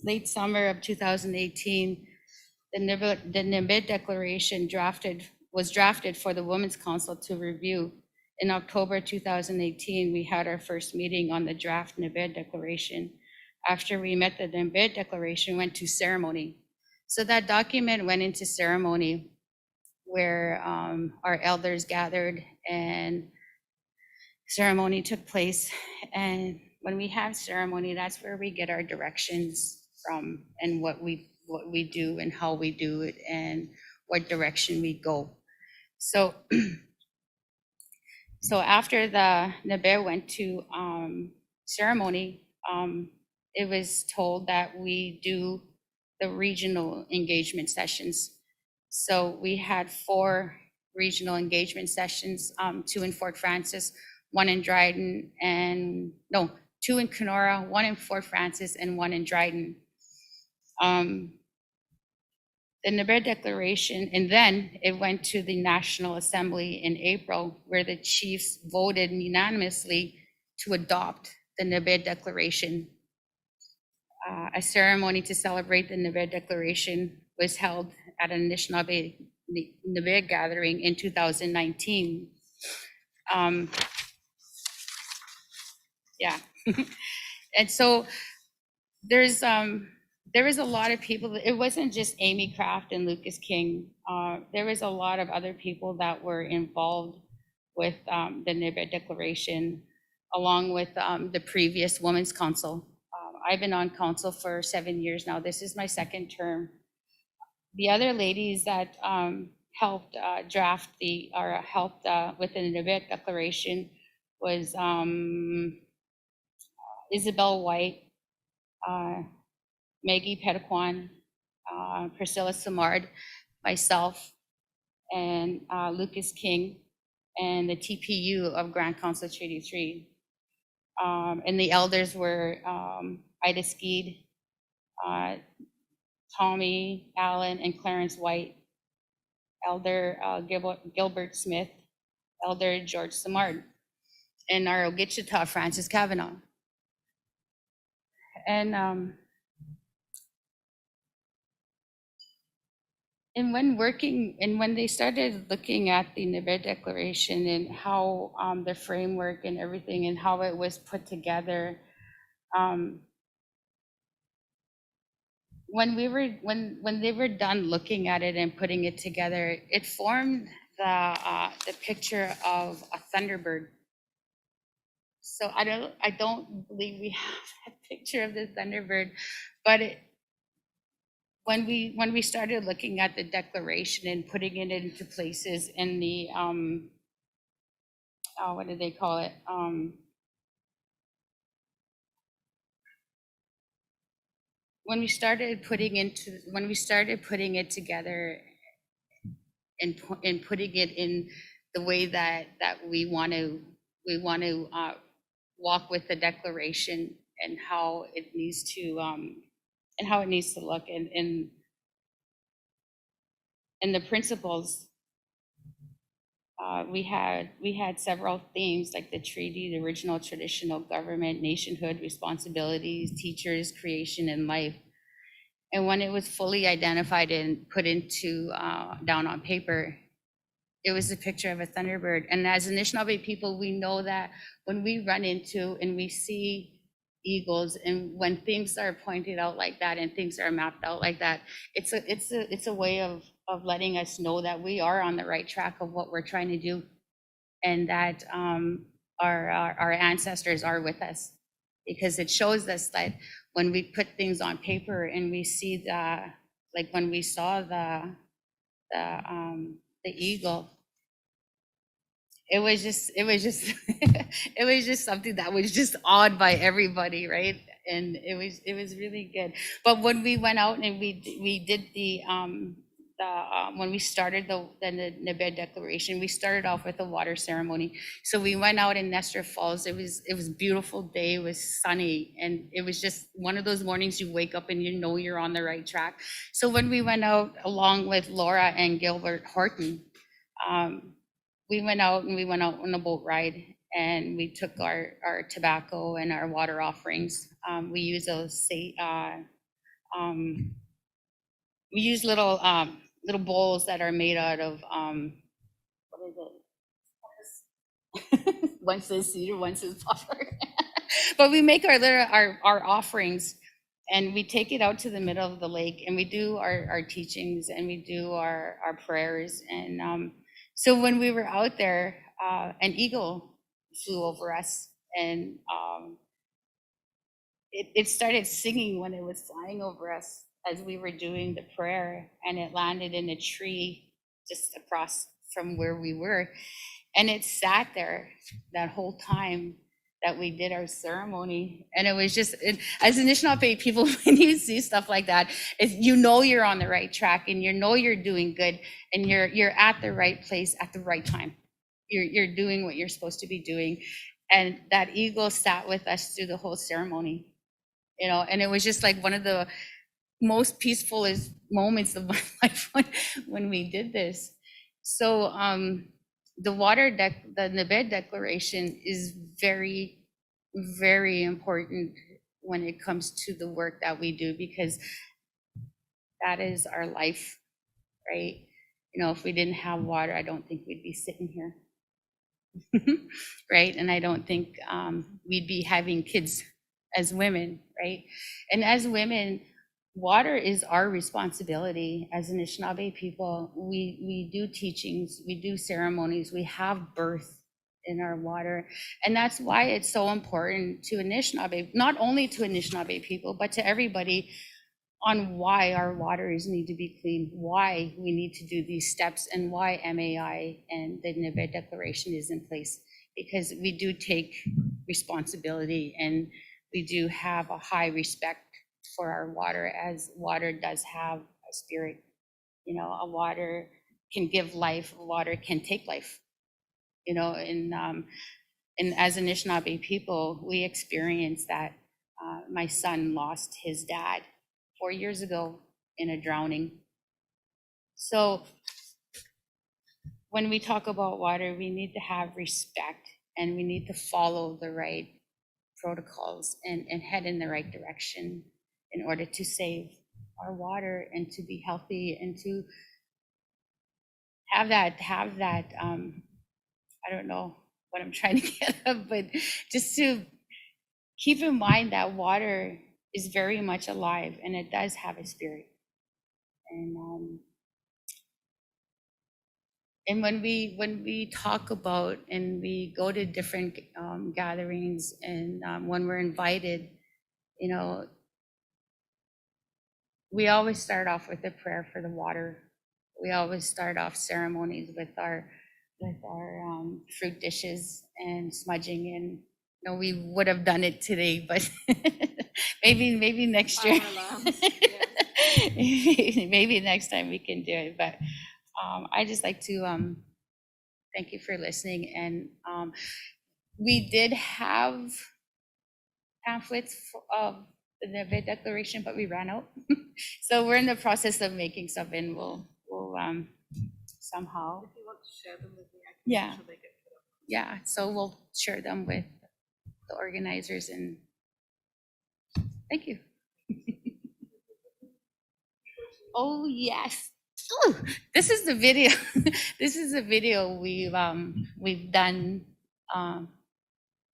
late summer of 2018, the Nibid Declaration was drafted for the Women's Council to review. In October 2018, we had our first meeting on the draft Nibid Declaration. After we met the Nibid Declaration, went to ceremony. So that document went into ceremony where our elders gathered and ceremony took place. And when we have ceremony, that's where we get our directions from and what we do and how we do it and what direction we go. So after the Nibid went to ceremony, it was told that we do the regional engagement sessions. So we had 4 regional engagement sessions, 2 in Fort Frances, 1 in Dryden, and no, 2 in Kenora, 1 in Fort Frances, and 1 in Dryden. The Nibid Declaration, and then it went to the National Assembly in April, where the chiefs voted unanimously to adopt the Nibid Declaration. A ceremony to celebrate the Nibid Declaration was held at an Anishinaabe Nibid gathering in 2019. Yeah, and so there was a lot of people. It wasn't just Amy Kraft and Lucas King. There was a lot of other people that were involved with the Nibid Declaration, along with the previous Women's Council. I've been on council for 7 years now. This is my 2nd term. The other ladies that helped draft helped with the Nibid Declaration was Isabel White, Maggie Petequan, Priscilla Samard, myself, and Lucas King, and the TPU of Grand Council Treaty 3. And the elders were Ida Skeed, Tommy Allen, and Clarence White, Elder Gilbert Smith, Elder George Samard, and our Ogichita Francis Kavanaugh. And when they started looking at the Nibid Declaration and how the framework and everything and how it was put together, when they were done looking at it and putting it together, it formed the picture of a thunderbird. So I don't believe we have a picture of the thunderbird, but when we started looking at the declaration and putting it into places in the what do they call it? When we started putting it together and putting it in the way that we want to walk with the declaration and how it needs to look and the principles. We had several themes like the treaty, the original traditional government, nationhood, responsibilities, teachers, creation, and life. And when it was fully identified and put into down on paper, it was a picture of a thunderbird. And as Anishinaabe people, we know that when we run into and we see eagles, and when things are pointed out like that and things are mapped out like that, it's a way of letting us know that we are on the right track of what we're trying to do, and that our ancestors are with us, because it shows us that when we put things on paper and we see like when we saw the eagle, it was just it was just something that was just awed by everybody, right? And it was really good. But when we went out and we did when we started the Nibed Declaration, we started off with a water ceremony. So we went out in Nestor Falls. It was a beautiful day. It was sunny, and it was just one of those mornings you wake up and you know you're on the right track. So when we went out along with Laura and Gilbert Horton, we went out on a boat ride, and we took our tobacco and our water offerings. We use those we use little bowls that are made out of what is it? One says cedar, one says poplar. But we make our offerings, and we take it out to the middle of the lake, and we do our teachings, and we do our prayers. And so when we were out there, an eagle flew over us, and it started singing when it was flying over us as we were doing the prayer, and it landed in a tree just across from where we were. And it sat there that whole time that we did our ceremony. And it was just, as Anishinaabe people, when you see stuff like that, you know you're on the right track, and you know you're doing good, and you're at the right place at the right time. You're doing what you're supposed to be doing. And that eagle sat with us through the whole ceremony, and it was just like one of the most peacefulest moments of my life when we did this. So the Nibed Declaration is very, very important when it comes to the work that we do, because that is our life, right? If we didn't have water, I don't think we'd be sitting here. Right? And I don't think we'd be having kids as women, right? And as women, water is our responsibility. As Anishinaabe people, we do teachings, we do ceremonies, we have birth in our water. And that's why it's so important to Anishinaabe, not only to Anishinaabe people, but to everybody, on why our waters need to be clean, why we need to do these steps, and why MAI and the Nibed Declaration is in place. Because we do take responsibility, and we do have a high respect for our water, as water does have a spirit. A water can give life, a water can take life. And as Anishinaabe people, we experienced that. My son lost his dad 4 years ago in a drowning. So when we talk about water, we need to have respect, and we need to follow the right protocols and head in the right direction in order to save our water and to be healthy and to have that I don't know what I'm trying to get at, but just to keep in mind that water is very much alive, and it does have a spirit. And when we talk about, and we go to different gatherings, and when we're invited, we always start off with a prayer for the water. We always start off ceremonies with our fruit dishes and smudging, and we would have done it today, but maybe next year. Maybe next time we can do it, but I just like to thank you for listening. And we did have pamphlets of the NGO declaration, but we ran out. So we're in the process of making some, and we'll somehow. If you want to share them with me, I can Yeah. make sure they get put up. Yeah, so we'll share them with the organizers, and thank you. Oh, yes. Ooh, this is the video. This is a video we've done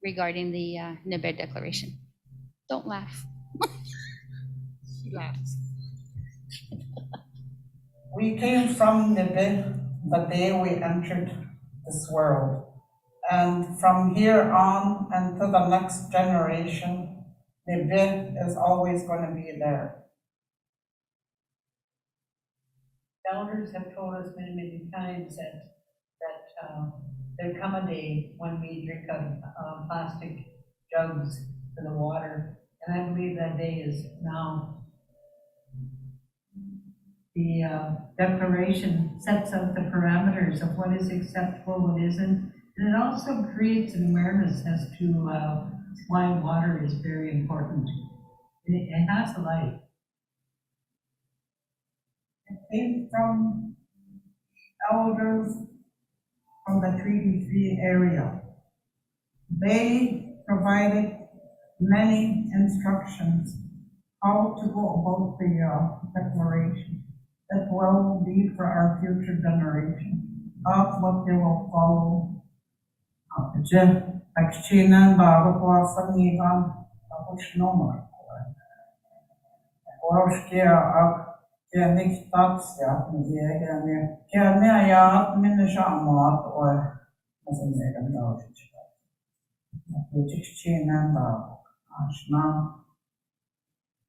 regarding the NGO declaration. Don't laugh. She laughs. We came from Nibe the day we entered this world. And from here on and to the next generation, Nibe is always going to be there. Elders have told us many, many times that there come a day when we drink out of plastic jugs for the water, and I believe that day is now. The declaration sets out the parameters of what is acceptable, what isn't, and it also creates an awareness as to why water is very important. It has a life. It came from elders from the Treaty 3 area. They provided many instructions how to go about the declaration that will be for our future generation of what they will follow.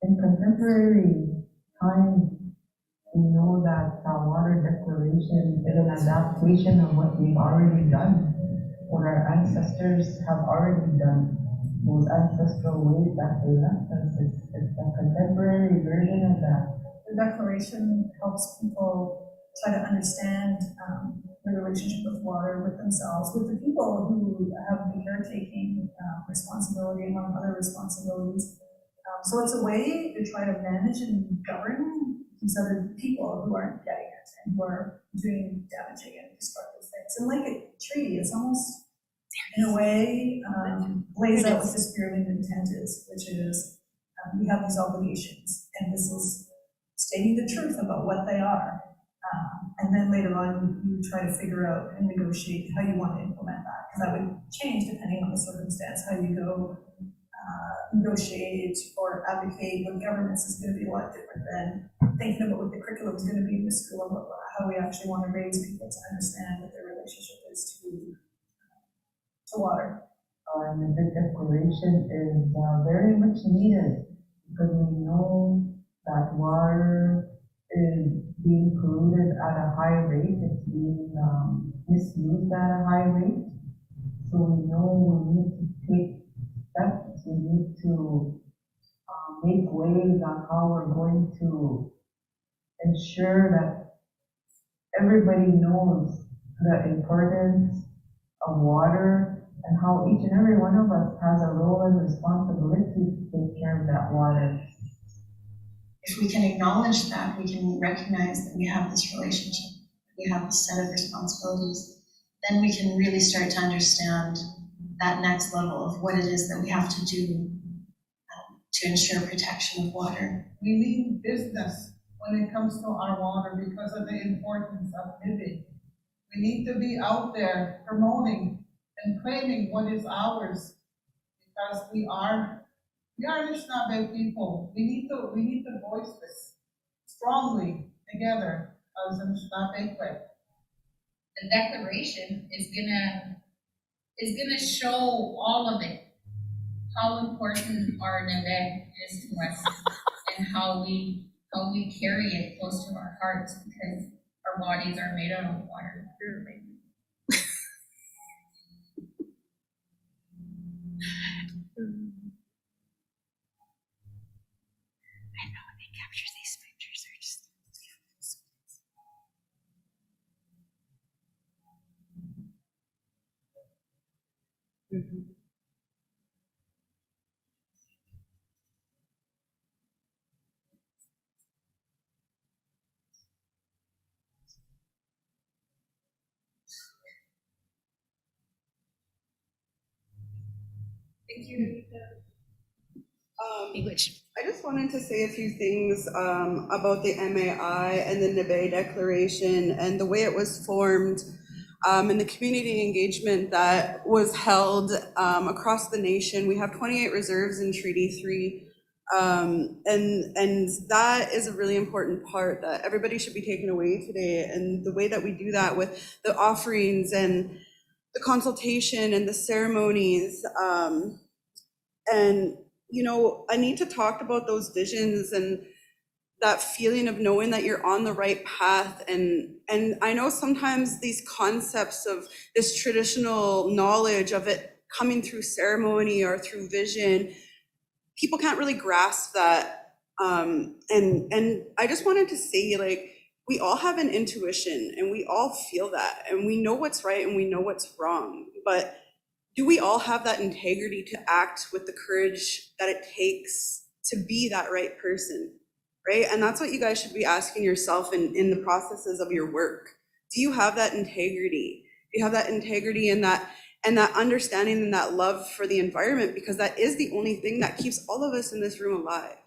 In contemporary time, we know that our water declaration is an adaptation of what we've already done, what our ancestors have already done, those ancestral ways that they left us. It's a contemporary version of that. The declaration helps people try to understand the relationship with water, with themselves, with the people who have the caretaking responsibility, among other responsibilities. So it's a way to try to manage and govern these other people who aren't getting it and who are doing damaging and destructive things. And like a tree, it's almost, in a way, lays out what the spirit and intent is, which is we have these obligations, and this is stating the truth about what they are. And then later on, you try to figure out and negotiate how you want to implement that, because that would change depending on the circumstance, how you go negotiate or advocate with governments is going to be a lot different than thinking about what the curriculum is going to be in the school and how we actually want to raise people to understand what their relationship is to water. And the declaration is very much needed because we know that water is being polluted at a high rate. It's being misused at a high rate. So we know we need to take steps. We need to make ways on how we're going to ensure that everybody knows the importance of water and how each and every one of us has a role and responsibility to take care of that water. If we can acknowledge that, we can recognize that we have this relationship, we have this set of responsibilities, then we can really start to understand that next level of what it is that we have to do to ensure protection of water. We mean business when it comes to our water because of the importance of living. We need to be out there promoting and claiming what is ours because we are Anishinaabe people. We need to voice this strongly together as Anishinaabe. The declaration is gonna show all of it, how important our Nebe is to us and how we carry it close to our hearts because our bodies are made out of water. know, they capture these pictures, they're just. Thank you. Language. I just wanted to say a few things about the MAI and the Nebe Declaration and the way it was formed, and the community engagement that was held across the nation. We have 28 reserves in Treaty 3, and that is a really important part that everybody should be taking away today. And the way that we do that with the offerings and the consultation and the ceremonies, and you know, Anita talked about those visions and that feeling of knowing that you're on the right path. And I know sometimes these concepts of this traditional knowledge of it coming through ceremony or through vision, people can't really grasp that. And I just wanted to say, like, we all have an intuition and we all feel that and we know what's right and we know what's wrong, but do we all have that integrity to act with the courage that it takes to be that right person, right? And that's what you guys should be asking yourself in the processes of your work. Do you have that integrity? Do you have that integrity and that understanding and that love for the environment? Because that is the only thing that keeps all of us in this room alive,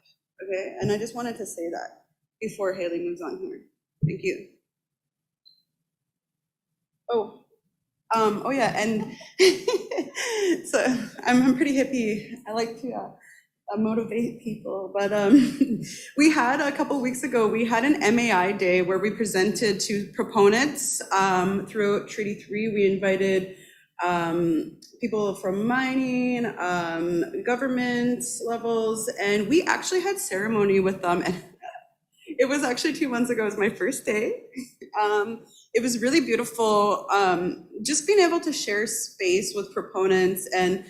okay? And I just wanted to say that before Haley moves on here. Thank you. Oh yeah, and so I'm pretty hippie. I like to motivate people, but we had a couple weeks ago, we had an MAI day where we presented to proponents throughout Treaty 3. We invited people from mining, government levels, and we actually had ceremony with them. And it was actually 2 months ago, it was my first day. It was really beautiful, just being able to share space with proponents and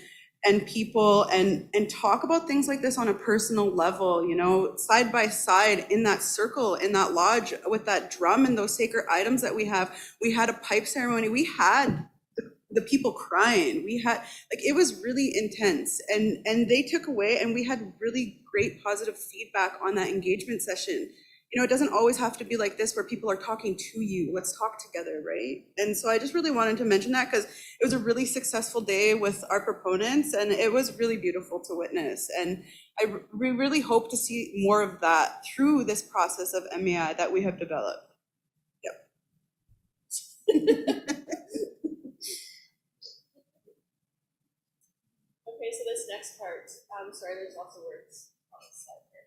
people and talk about things like this on a personal level, you know, side by side in that circle, in that lodge with that drum and those sacred items that we have. We had a pipe ceremony. We had the people crying. We had, like, it was really intense, and they took away, and we had really great positive feedback on that engagement session. You know, it doesn't always have to be like this where people are talking to you. Let's talk together, right? And so I just really wanted to mention that because it was a really successful day with our proponents, and it was really beautiful to witness. And we really hope to see more of that through this process of MEI that we have developed. Yep. Okay, so this next part, sorry, there's lots of words on this slide here.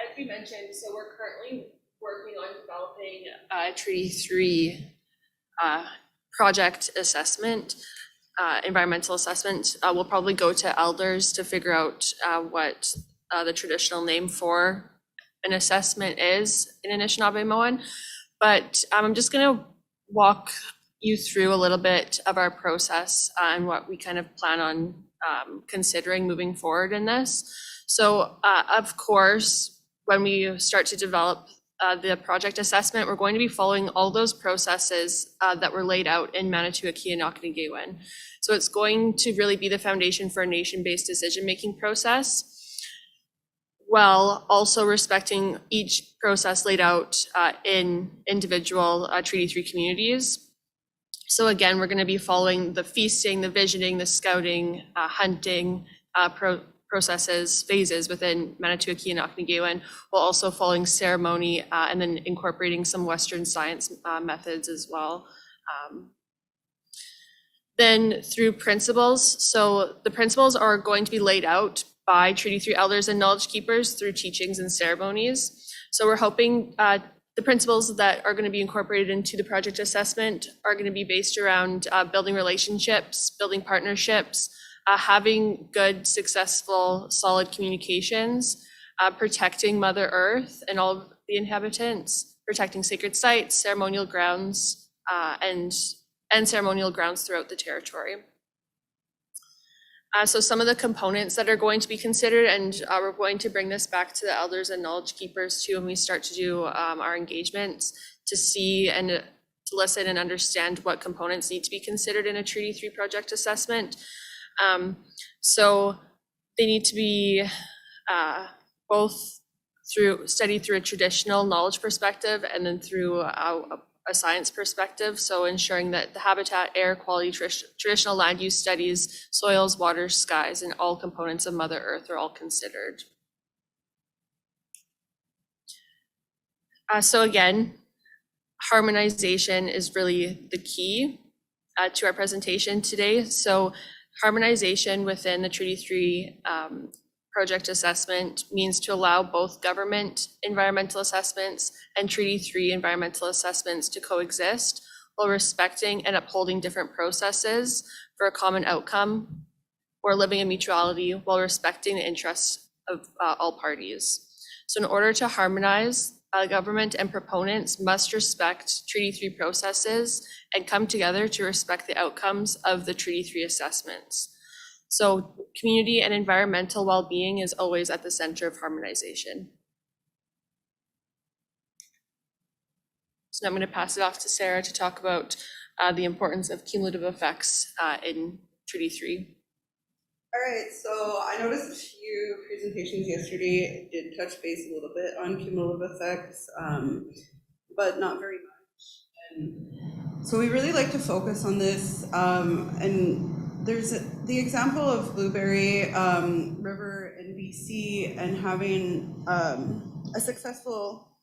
As we mentioned, so we're currently working on developing a Treaty 3 project assessment, environmental assessment. We'll probably go to elders to figure out what the traditional name for an assessment is in Anishinaabe-Moan. But I'm just going to walk you through a little bit of our process and what we kind of plan on considering moving forward in this. So of course, when we start to develop the project assessment, we're going to be following all those processes that were laid out in Manitowoc-Key Inakonigaawin. So it's going to really be the foundation for a nation-based decision-making process, while also respecting each process laid out in individual Treaty 3 communities. So again, we're going to be following the feasting, the visioning, the scouting, hunting processes, phases within Manitowoc-Key Inakonigaawin, while also following ceremony and then incorporating some Western science methods as well. Then through principles, so the principles are going to be laid out by Treaty 3 elders and knowledge keepers through teachings and ceremonies. So we're hoping the principles that are going to be incorporated into the project assessment are going to be based around building relationships, building partnerships, having good, successful, solid communications, protecting Mother Earth and all of the inhabitants, protecting sacred sites, ceremonial grounds, and ceremonial grounds throughout the territory. So some of the components that are going to be considered, and we're going to bring this back to the elders and knowledge keepers too when we start to do our engagements, to see and to listen and understand what components need to be considered in a Treaty 3 project assessment. So they need to be both studied through a traditional knowledge perspective and then through a science perspective. So ensuring that the habitat, air quality, traditional land use studies, soils, waters, skies, and all components of Mother Earth are all considered. So again, harmonization is really the key to our presentation today. So harmonization within the Treaty 3 project assessment means to allow both government environmental assessments and Treaty 3 environmental assessments to coexist while respecting and upholding different processes for a common outcome or living in mutuality while respecting the interests of all parties. So in order to harmonize, government and proponents must respect Treaty 3 processes and come together to respect the outcomes of the Treaty 3 assessments. So community and environmental well-being is always at the center of harmonization. So now I'm going to pass it off to Sarah to talk about the importance of cumulative effects in Treaty 3. All right, so I noticed a few presentations yesterday did touch base a little bit on cumulative effects, but not very much. And so we really like to focus on this, and there's the example of Blueberry River in BC and having a successful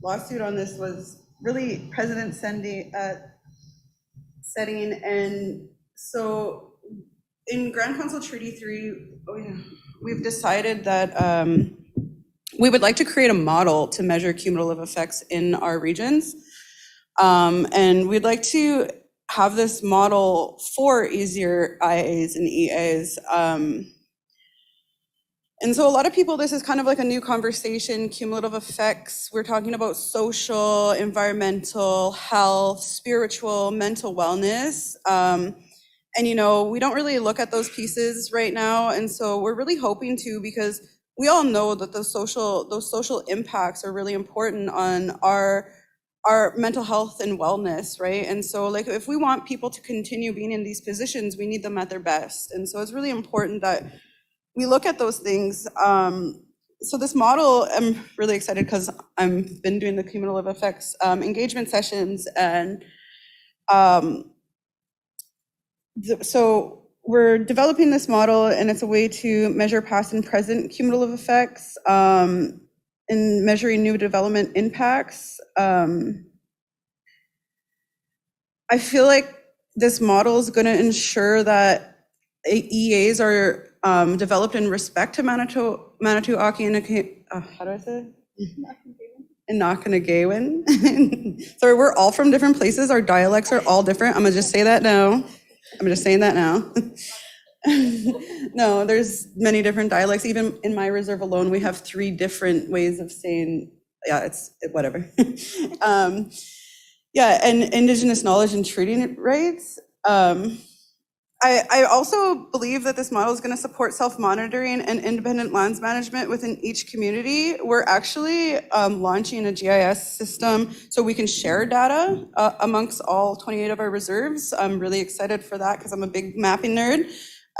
lawsuit on this was really precedent setting, and so in Grand Council Treaty 3, we've decided that we would like to create a model to measure cumulative effects in our regions, and we'd like to have this model for easier IAs and EAs. And so a lot of people, this is kind of like a new conversation, cumulative effects. We're talking about social, environmental, health, spiritual, mental wellness. And you know, we don't really look at those pieces right now. And so we're really hoping to, because we all know that those social impacts are really important on our mental health and wellness, right? And so like if we want people to continue being in these positions, we need them at their best. And so it's really important that we look at those things. So this model, I'm really excited because I've been doing the cumulative effects engagement sessions, and so we're developing this model, and it's a way to measure past and present cumulative effects in measuring new development impacts. I feel like this model is going to ensure that EAs are developed in respect to Manitou, Aki, how do I say it? Inakonigaawin. Sorry, we're all from different places. Our dialects are all different. I'm gonna just say that now. No, there's many different dialects. Even in my reserve alone, we have 3 different ways of saying, yeah, whatever. Yeah, and Indigenous knowledge and treaty rights. I also believe that this model is going to support self-monitoring and independent lands management within each community. We're actually launching a GIS system so we can share data amongst all 28 of our reserves. I'm really excited for that because I'm a big mapping nerd.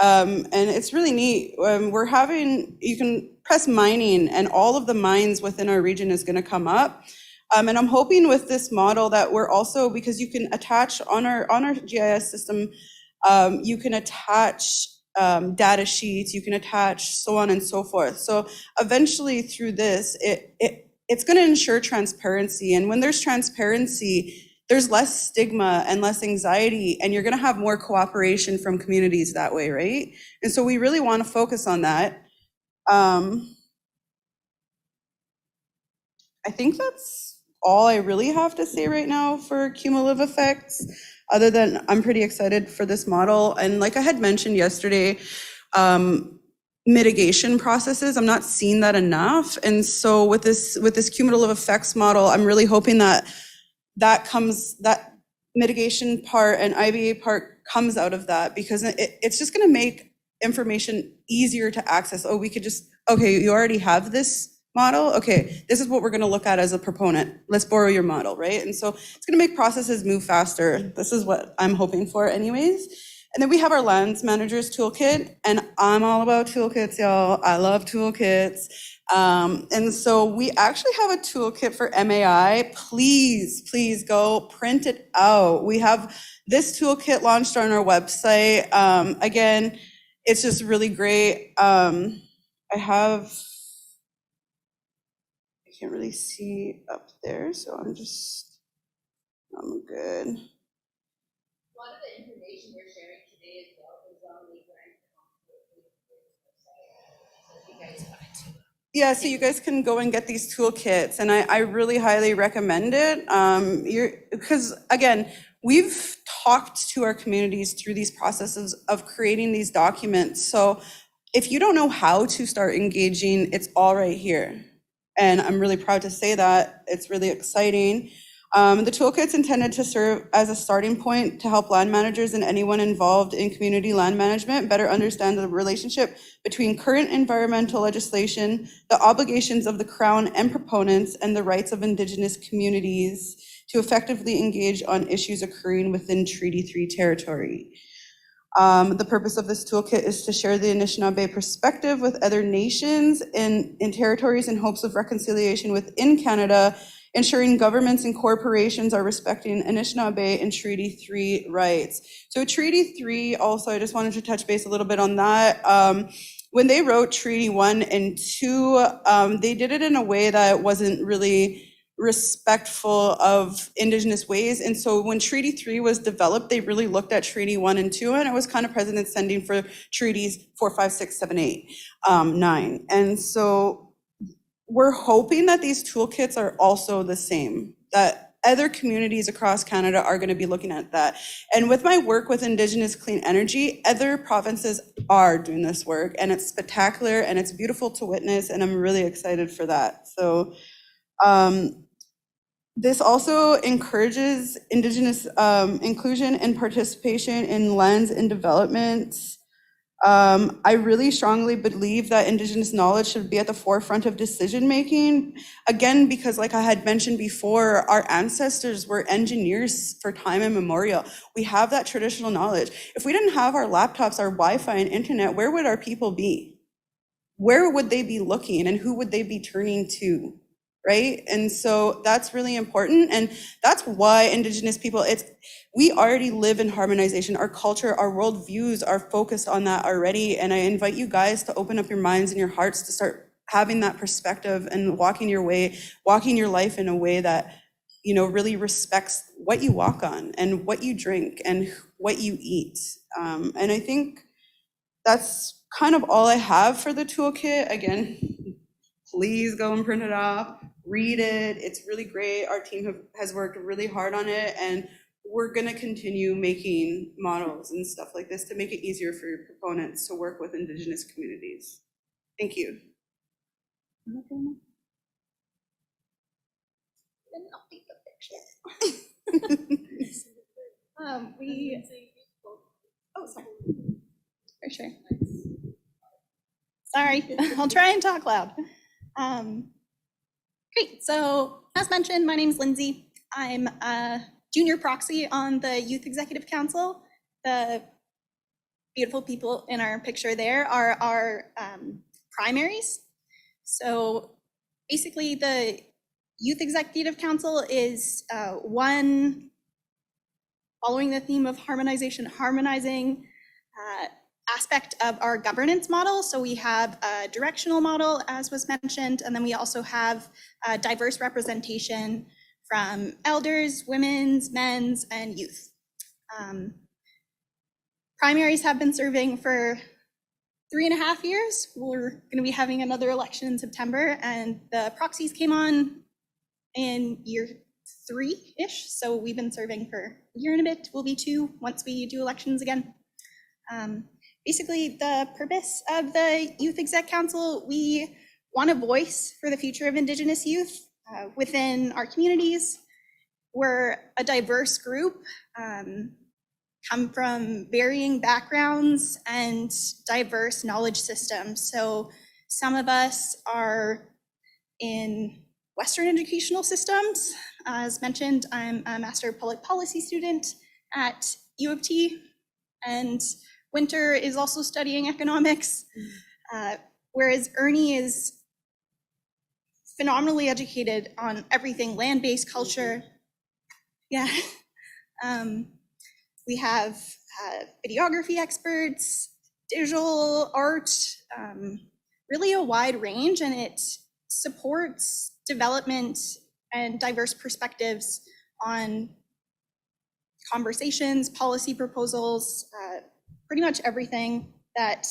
And it's really neat. You can press mining, and all of the mines within our region is going to come up. And I'm hoping with this model that we're also, because you can attach on our GIS system, you can attach data sheets, you can attach so on and so forth. So eventually through this, it's going to ensure transparency. And when there's transparency, there's less stigma and less anxiety, and you're going to have more cooperation from communities that way, right? And so we really want to focus on that. I think that's all I really have to say right now for cumulative effects, other than I'm pretty excited for this model. And like I had mentioned yesterday, mitigation processes, I'm not seeing that enough. And so with this cumulative effects model, I'm really hoping that mitigation part and IBA part comes out of that, because it's just going to make information easier to access. Oh, we could just, okay, you already have this model. Okay, this is what we're going to look at as a proponent. Let's borrow your model, right? And so it's going to make processes move faster. This is what I'm hoping for anyways. And then we have our lands managers toolkit, and I'm all about toolkits, y'all. I love toolkits. And so we actually have a toolkit for MAI. Please go print it out. We have this toolkit launched on our website. Again, it's just really great. I can't really see up there, so I'm good. A lot of the information we're sharing today as well is on the grant website. So if you guys wanted to. Yeah, so you guys can go and get these toolkits, and I really highly recommend it. Because again, we've talked to our communities through these processes of creating these documents. So if you don't know how to start engaging, it's all right here. And I'm really proud to say that. It's really exciting. The toolkit's intended to serve as a starting point to help land managers and anyone involved in community land management better understand the relationship between current environmental legislation, the obligations of the Crown and proponents, and the rights of Indigenous communities to effectively engage on issues occurring within Treaty 3 territory. The purpose of this toolkit is to share the Anishinaabe perspective with other nations in territories in hopes of reconciliation within Canada, ensuring governments and corporations are respecting Anishinaabe and Treaty 3 rights. So Treaty 3, also, I just wanted to touch base a little bit on that. When they wrote Treaty 1 and 2, they did it in a way that wasn't really respectful of Indigenous ways. And so when Treaty 3 was developed, they really looked at Treaty 1 and 2, and it was kind of precedent sending for treaties 4, 5, 6, 7, 8, 9. And so we're hoping that these toolkits are also the same, that other communities across Canada are going to be looking at that. And with my work with Indigenous Clean Energy, other provinces are doing this work, and it's spectacular and it's beautiful to witness, and I'm really excited for that. So this also encourages Indigenous inclusion and participation in lands and development. I really strongly believe that Indigenous knowledge should be at the forefront of decision making. Again, because like I had mentioned before, our ancestors were engineers for time immemorial. We have that traditional knowledge. If we didn't have our laptops, our Wi-Fi and internet, where would our people be? Where would they be looking, and who would they be turning to? Right? And so that's really important. And that's why Indigenous people, we already live in harmonization. Our culture, our worldviews are focused on that already. And I invite you guys to open up your minds and your hearts to start having that perspective and walking your life in a way that, really respects what you walk on and what you drink and what you eat. And I think that's kind of all I have for the toolkit. Again, please go and print it off. Read it. It's really great. Our team has worked really hard on it, and we're going to continue making models and stuff like this to make it easier for your proponents to work with Indigenous communities. Thank you. For sure. Sorry, I'll try and talk loud. Great, so as mentioned, my name is Lindsay. I'm a junior proxy on the Youth Executive Council. The beautiful people in our picture there are our primaries. So basically the Youth Executive Council is one, following the theme of harmonizing aspect of our governance model. So we have a directional model, as was mentioned, and then we also have diverse representation from elders, women's, men's, and youth. Primaries have been serving for 3.5 years. We're going to be having another election in September, and the proxies came on in year 3-ish. So we've been serving for a year and a bit. We'll be 2 once we do elections again. Basically, the purpose of the Youth Exec Council, we want a voice for the future of Indigenous youth within our communities. We're a diverse group. come from varying backgrounds and diverse knowledge systems. So some of us are in Western educational systems. As mentioned, I'm a Master of Public Policy student at U of T, and Winter is also studying economics, whereas Ernie is phenomenally educated on everything land-based culture. Yeah. We have videography experts, digital art, really a wide range, and it supports development and diverse perspectives on conversations, policy proposals, pretty much everything that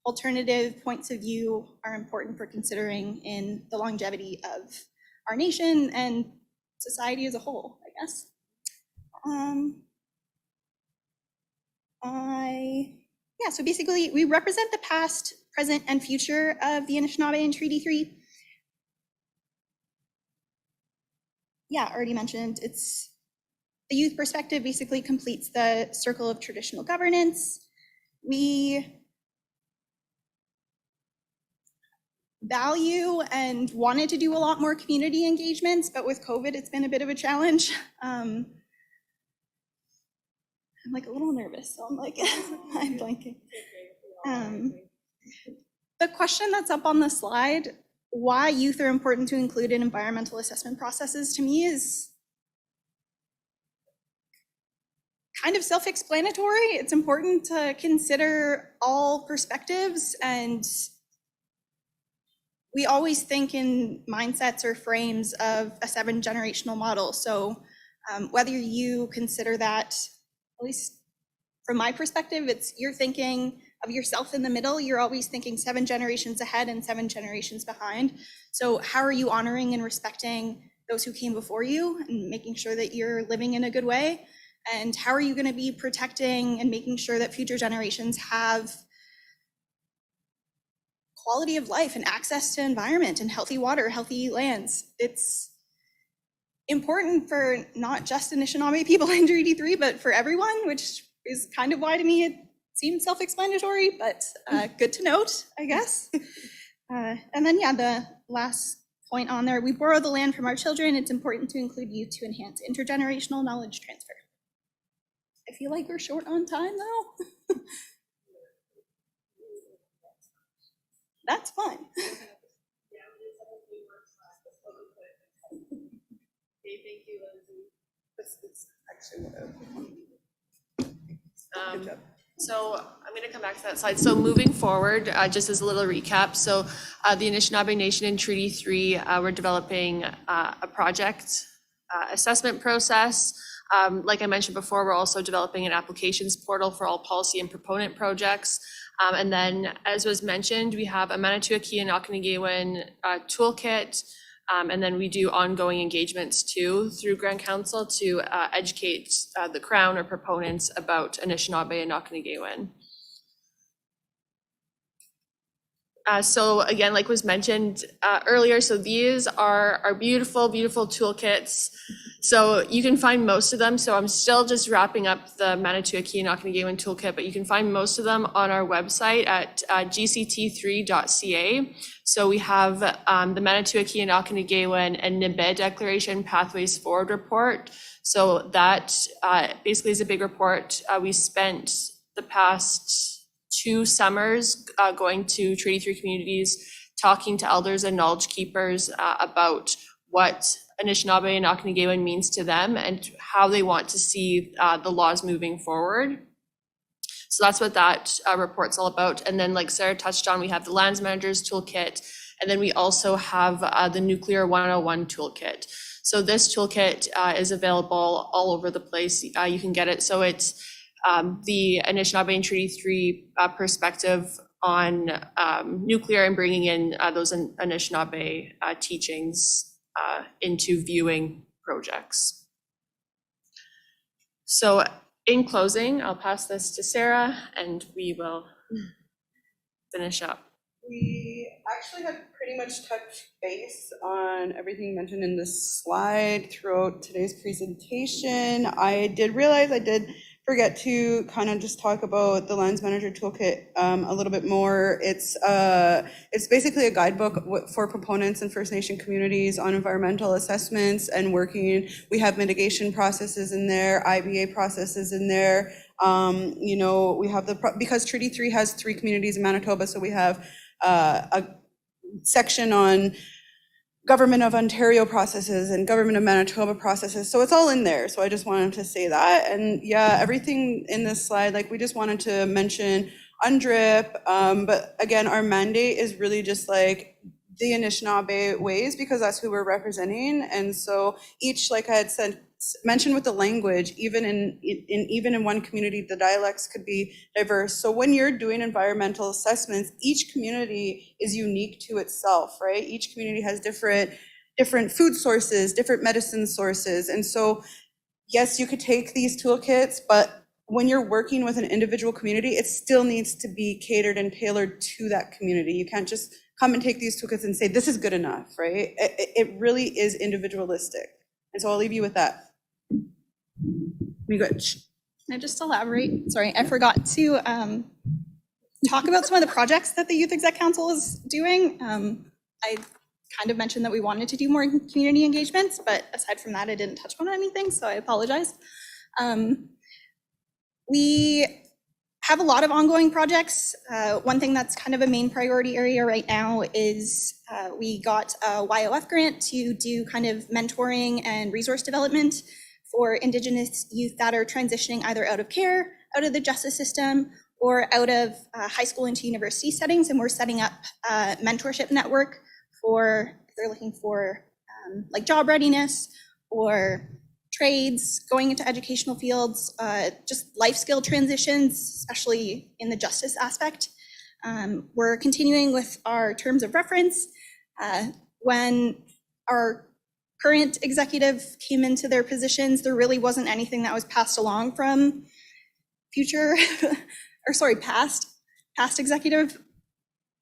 alternative points of view are important for considering in the longevity of our nation and society as a whole, I guess. So basically we represent the past, present, and future of the Anishinaabe in Treaty 3. Yeah, already mentioned, it's the youth perspective basically completes the circle of traditional governance. We value and wanted to do a lot more community engagements, but with COVID, it's been a bit of a challenge. I'm like a little nervous, so I'm like, I'm blanking. The question that's up on the slide, why youth are important to include in environmental assessment processes, to me is kind of self-explanatory. It's important to consider all perspectives, and we always think in mindsets or frames of a 7-generational model. So whether you consider that, at least from my perspective, it's you're thinking of yourself in the middle. You're always thinking 7 generations ahead and 7 generations behind. So how are you honoring and respecting those who came before you and making sure that you're living in a good way? And how are you going to be protecting and making sure that future generations have quality of life and access to environment and healthy water, healthy lands? It's important for not just Anishinaabe people in Treaty 3, but for everyone, which is kind of why to me it seems self-explanatory, but good to note, I guess. And then, yeah, the last point on there, we borrow the land from our children. It's important to include youth to enhance intergenerational knowledge transfer. I feel like we're short on time though. That's fine. Thank you, Lindsay. This is actually what so I'm going to come back to that slide. So moving forward, just as a little recap. So the Anishinaabe Nation in Treaty 3, we're developing a project assessment process. Like I mentioned before, we're also developing an applications portal for all policy and proponent projects. And then, as was mentioned, we have a Manitoulin Inakonigaawin toolkit. And then we do ongoing engagements too through Grand Council to educate the Crown or proponents about Anishinaabe and Inakonigaawin. So again, like was mentioned earlier, so these are our beautiful, beautiful toolkits. So you can find most of them. So I'm still just wrapping up the Manitoulin Inakonigaawin toolkit, but you can find most of them on our website at gct3.ca. So we have the Manitoulin Inakonigaawin and Nibe Declaration Pathways Forward report. So that basically is a big report. We spent the past 2 summers going to Treaty 3 communities, talking to elders and knowledge keepers about what Anishinaabe and Inakonigaawin means to them and how they want to see the laws moving forward. So that's what that report's all about. And then, like Sarah touched on, we have the Lands Managers Toolkit, and then we also have the Nuclear 101 Toolkit. So this toolkit is available all over the place. You can get it. So it's the Anishinaabe and Treaty 3 perspective on nuclear and bringing in those Anishinaabe teachings into viewing projects. So in closing, I'll pass this to Sarah and we will finish up. We actually have pretty much touched base on everything mentioned in this slide throughout today's presentation. I did realize I did forget to kind of just talk about the Lands Manager Toolkit a little bit more. It's basically a guidebook for proponents and First Nation communities on environmental assessments and working. We have mitigation processes in there, IBA processes in there. You know, we have because Treaty 3 has 3 communities in Manitoba, so we have a section on Government of Ontario processes and Government of Manitoba processes. So it's all in there. So I just wanted to say that. And yeah, everything in this slide, like we just wanted to mention UNDRIP. But again, our mandate is really just like the Anishinaabe ways, because that's who we're representing. And so each, like I had said, mentioned with the language, even in one community, the dialects could be diverse. So when you're doing environmental assessments, each community is unique to itself, right? Each community has different food sources, different medicine sources. And so, yes, you could take these toolkits, but when you're working with an individual community, it still needs to be catered and tailored to that community. You can't just come and take these toolkits and say, this is good enough, right? It really is individualistic. And so I'll leave you with that. Miigwech. Can I just elaborate? Sorry, I forgot to talk about some of the projects that the Youth Exec Council is doing. I kind of mentioned that we wanted to do more community engagements, but aside from that, I didn't touch on anything, so I apologize. We have a lot of ongoing projects. One thing that's kind of a main priority area right now is we got a YOF grant to do kind of mentoring and resource development for Indigenous youth that are transitioning either out of care, out of the justice system, or out of high school into university settings. And we're setting up a mentorship network for, if they're looking for like job readiness or trades, going into educational fields, just life skill transitions, especially in the justice aspect. We're continuing with our terms of reference. When our current executive came into their positions, there really wasn't anything that was passed along from past executive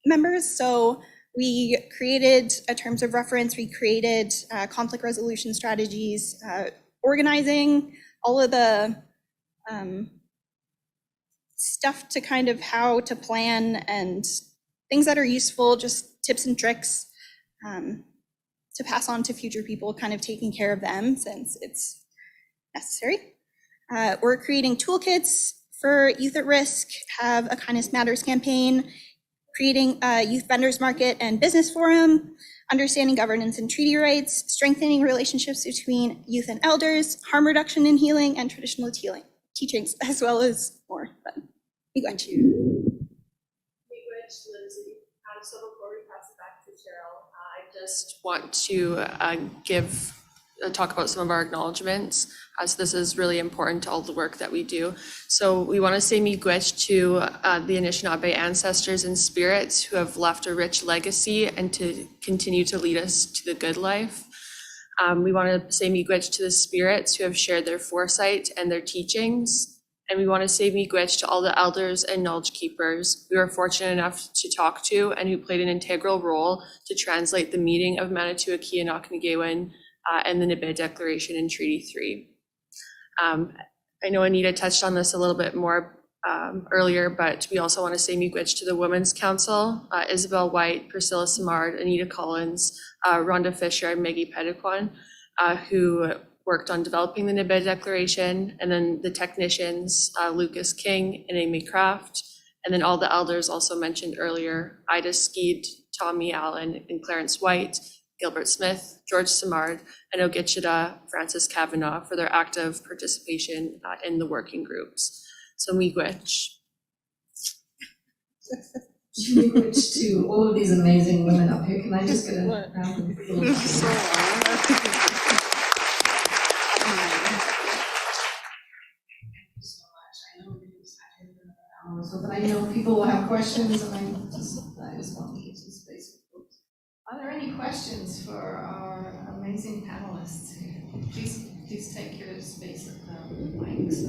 members. So we created a terms of reference, we created conflict resolution strategies, organizing all of the stuff to kind of how to plan and things that are useful, just tips and tricks to pass on to future people, kind of taking care of them since it's necessary. We're creating toolkits for youth at risk, have a Kindness Matters campaign, creating a youth vendors market and business forum, understanding governance and treaty rights, strengthening relationships between youth and elders, harm reduction and healing, and traditional healing teachings, as well as more. But we got you. Lindsay. So before we pass it back to Cheryl, I just want to talk about some of our acknowledgements, as this is really important to all the work that we do. So we want to say miigwech to the Anishinaabe ancestors and spirits who have left a rich legacy and to continue to lead us to the good life. We want to say miigwech to the spirits who have shared their foresight and their teachings. And we want to say miigwech to all the elders and knowledge keepers we were fortunate enough to talk to and who played an integral role to translate the meaning of Manitowoc Inakonigaawin and the Nibe Declaration in Treaty 3. I know Anita touched on this a little bit more earlier, but we also want to say miigwech to the Women's Council, Isabel White, Priscilla Simard, Anita Collins, Rhonda Fisher, and Maggie Pedequan, who worked on developing the Nibe Declaration, and then the technicians, Lucas King and Amy Kraft, and then all the elders also mentioned earlier, Ida Skeed, Tommy Allen, and Clarence White, Gilbert Smith, George Simard, and Ogichida Francis Kavanaugh for their active participation in the working groups. So miigwech. Miigwech to all of these amazing women up here. Can I just get a round of applause? So that I know people will have questions, and I just want to keep some space for folks. Are there any questions for our amazing panelists? Please take your space at the mics.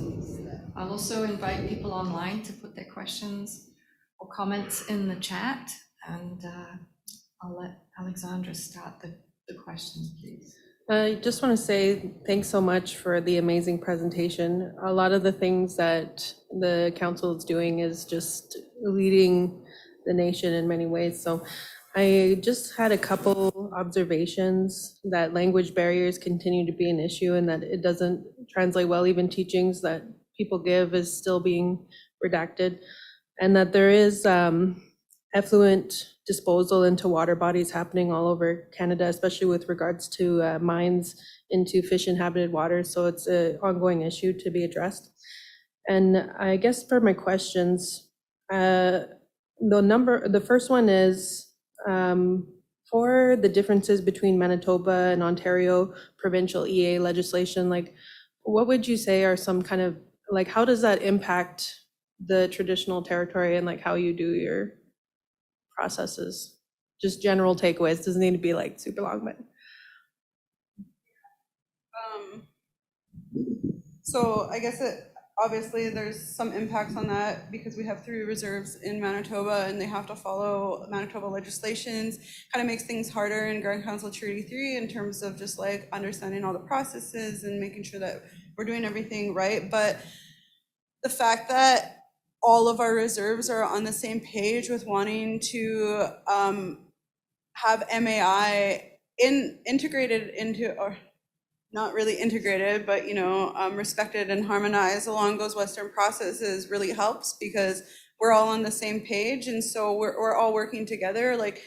I'll also invite people online to put their questions or comments in the chat, and I'll let Alexandra start the questions, please. I just want to say thanks so much for the amazing presentation. A lot of the things that the council is doing is just leading the nation in many ways. So I just had a couple observations that language barriers continue to be an issue and that it doesn't translate well. Even teachings that people give is still being redacted, and that there is effluent disposal into water bodies happening all over Canada, especially with regards to mines into fish inhabited waters. So it's an ongoing issue to be addressed. And I guess for my questions, the first one is for the differences between Manitoba and Ontario provincial EA legislation, like what would you say are some kind of, like, how does that impact the traditional territory and like how you do your processes? Just general takeaways, doesn't need to be like super long, but. So I guess obviously there's some impacts on that because we have 3 reserves in Manitoba and they have to follow Manitoba legislations. Kind of makes things harder in Grand Council Treaty 3 in terms of just like understanding all the processes and making sure that we're doing everything right. But the fact that all of our reserves are on the same page with wanting to have MAI integrated into, or not really integrated, but respected and harmonized along those Western processes really helps because we're all on the same page, and so we're all working together. Like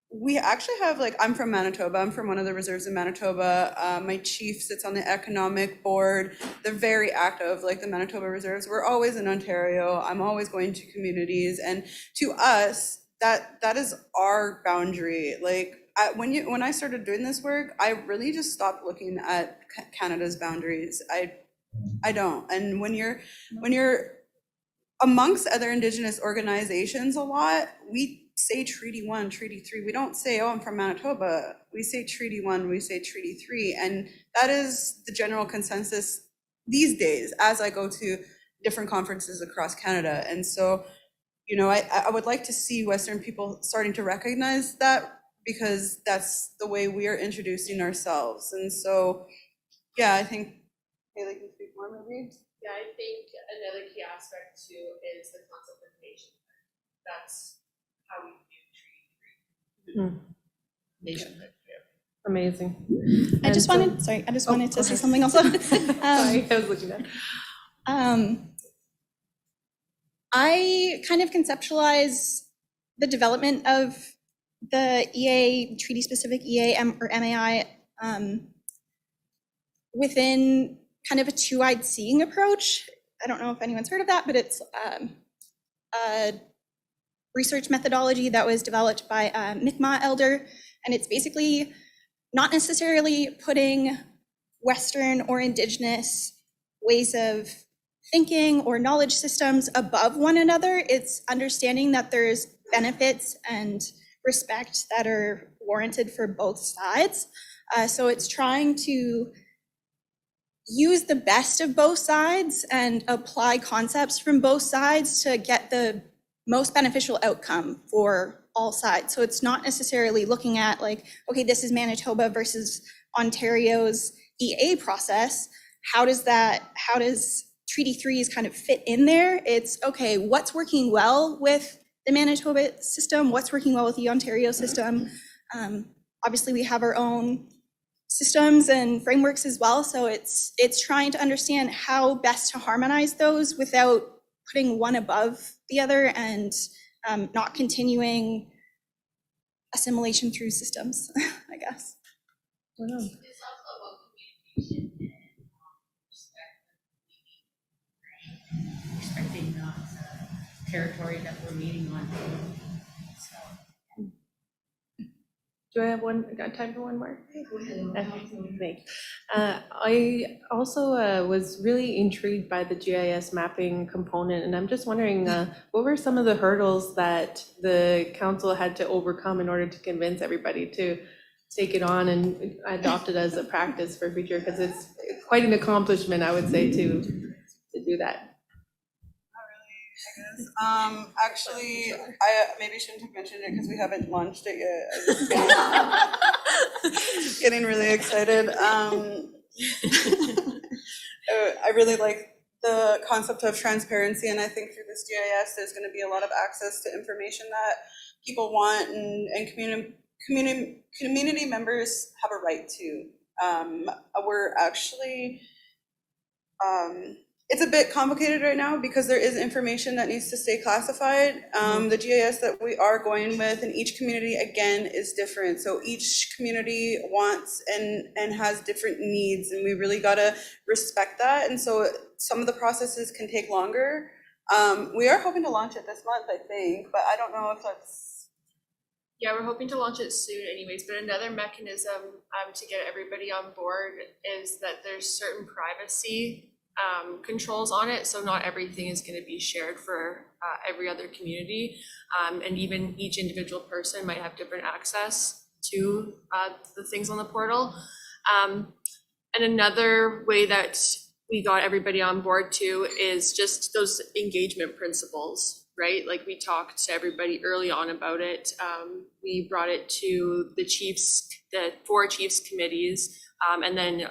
we actually have, like, I'm from Manitoba. I'm from one of the reserves in Manitoba. My chief sits on the economic board. They're very active, like the Manitoba reserves. We're always in Ontario. I'm always going to communities, and to us, that is our boundary. Like when I started doing this work, I really just stopped looking at Canada's boundaries. I don't. And when you're amongst other Indigenous organizations a lot, we say Treaty 1, Treaty 3. We don't say, oh, I'm from Manitoba. We say Treaty 1, we say Treaty 3. And that is the general consensus these days as I go to different conferences across Canada. And so, I would like to see Western people starting to recognize that, because that's the way we are introducing ourselves. And so, yeah, I think Haley can speak more maybe. Yeah, I think another key aspect too is the concept of nation. That's how we do Treaty 3. Nationhood. Amazing. I just wanted to say something also. Sorry, I was looking at. I kind of conceptualize the development of the EA, treaty-specific EA or MAI, within kind of a two-eyed seeing approach. I don't know if anyone's heard of that, but it's a research methodology that was developed by Mi'kmaq elder, and it's basically not necessarily putting Western or Indigenous ways of thinking or knowledge systems above one another. It's understanding that there's benefits and respect that are warranted for both sides. So it's trying to use the best of both sides and apply concepts from both sides to get the most beneficial outcome for all sides. So it's not necessarily looking at like, okay, this is Manitoba versus Ontario's EA process. How does Treaty 3 kind of fit in there? It's okay, what's working well with the Manitoba system? What's working well with the Ontario system? Obviously, we have our own systems and frameworks as well. So it's trying to understand how best to harmonize those without putting one above the other and not continuing assimilation through systems, I guess. It's also about communication and respect, respecting the territory that we're meeting on. So. Do I have got time for one more? Thanks. I also was really intrigued by the GIS mapping component, and I'm just wondering what were some of the hurdles that the council had to overcome in order to convince everybody to take it on and adopt it as a practice for future, because it's quite an accomplishment, I would say, to do that. Actually, I maybe shouldn't have mentioned it because we haven't launched it yet. getting really excited. I really like the concept of transparency, and I think through this GIS, there's going to be a lot of access to information that people want, and community members have a right to. We're actually, it's a bit complicated right now because there is information that needs to stay classified. The GIS that we are going with in each community, again, is different. So each community wants and has different needs, and we really gotta respect that. And so some of the processes can take longer. We are hoping to launch it this month, I think, but I don't know if that's. Yeah, we're hoping to launch it soon anyways, but another mechanism to get everybody on board is that there's certain privacy controls on it, so not everything is going to be shared for every other community, and even each individual person might have different access to the things on the portal. And another way that we got everybody on board too is just those engagement principles, right? Like we talked to everybody early on about it. We brought it to the chiefs, the 4 chiefs committees, and then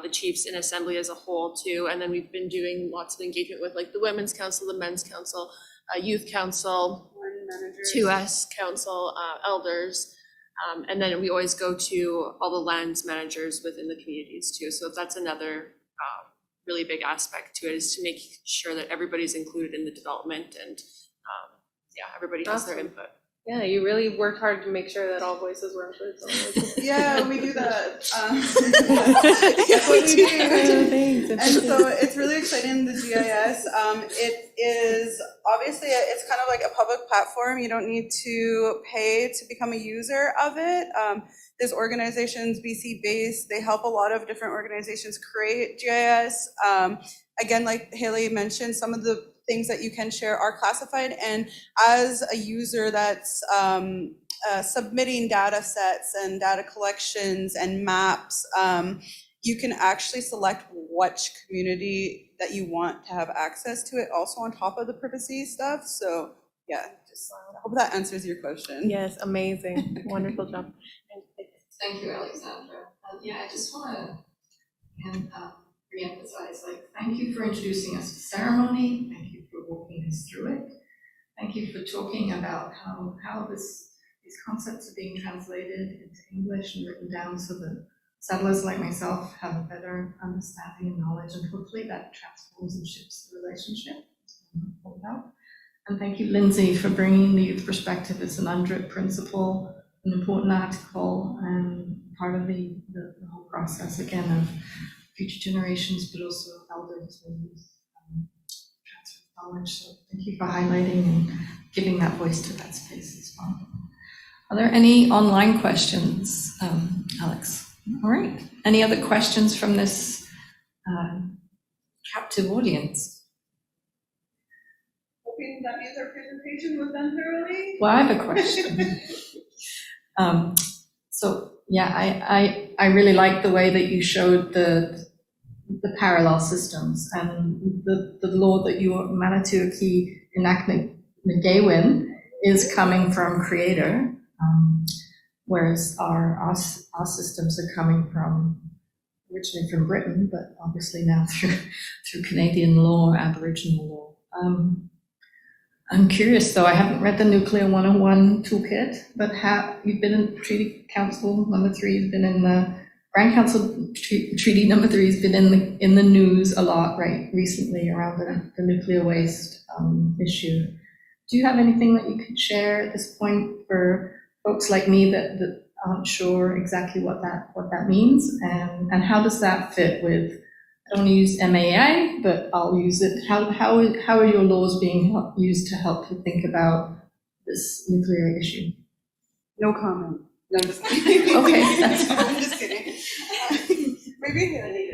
the chiefs in assembly as a whole too. And then we've been doing lots of engagement with like the Women's Council, the Men's Council, Youth Council, 2S Council, elders. And then we always go to all the lands managers within the communities too. So that's another really big aspect to it, is to make sure that everybody's included in the development, and yeah, everybody has their input. Yeah, you really work hard to make sure that all voices were heard. Yeah, we do that. That's what we do. And so it's really exciting, the GIS. It is obviously, it's kind of like a public platform. You don't need to pay to become a user of it. There's organizations, BC-based, they help a lot of different organizations create GIS. Again, like Haley mentioned, some of the things that you can share are classified, and as a user that's submitting data sets and data collections and maps, you can actually select which community that you want to have access to it, also on top of the privacy stuff. So yeah, just I hope that answers your question. Yes, amazing. Wonderful job. Thank you, Alexandra. Yeah, I just want to again re-emphasize, like, thank you for introducing us to ceremony. Thank you for walking us through it. Thank you for talking about how these concepts are being translated into English and written down so that settlers like myself have a better understanding and knowledge, and hopefully that transforms and shifts the relationship. And thank you, Lindsay, for bringing the youth perspective as an UNDRIP principle, an important article, and part of the whole process, again, of future generations, but also elders and youth transfer of knowledge. So thank you for highlighting and giving that voice to that space as well. Are there any online questions, Alex? All right. Any other questions from this captive audience? Hoping that means our presentation was done thoroughly. Well, I have a question. So yeah, I really like the way that you showed the parallel systems, and the law that you Manitoulin Inakonigaawin is coming from Creator, whereas our systems are coming from originally from Britain, but obviously now through Canadian law, Aboriginal law. I'm curious though, I haven't read the Nuclear 101 toolkit, but you've been in Treaty Council number 3, you've been in the Grand Council Treaty number 3 has been in the news a lot recently around the nuclear waste issue. Do you have anything that you could share at this point for folks like me that aren't sure exactly what that means, and how does that fit with? I don't use MAA, but I'll use it. How are your laws being used to help you think about this nuclear issue? No comment. No, I'm just kidding. Okay, that's fine. I'm just kidding. Maybe Haley.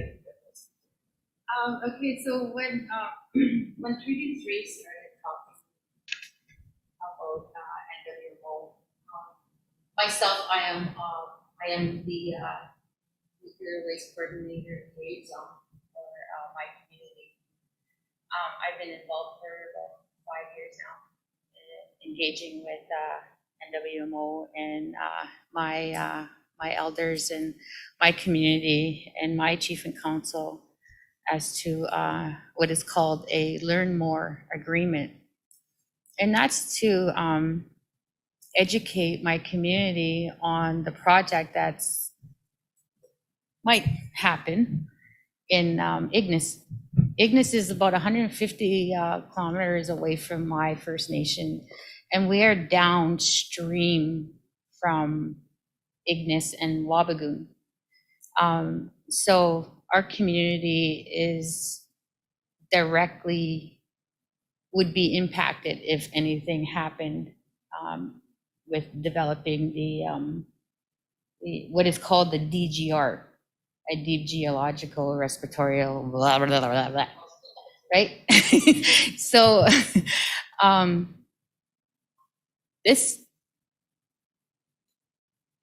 Okay, so when Treaty 3 started talking about NWO, myself, I am the nuclear waste coordinator liaison for my community. I've been involved for about 5 years now, engaging with NWMO and my my elders and my community and my chief and council as to what is called a Learn More agreement. And that's to educate my community on the project that's might happen in Ignis. Ignis is about 150 kilometers away from my First Nation, and we are downstream from Ignis and Wabigoon. So our community is directly would be impacted if anything happened with developing the what is called the DGR, a deep geological respiratory blah blah blah blah, blah, right? So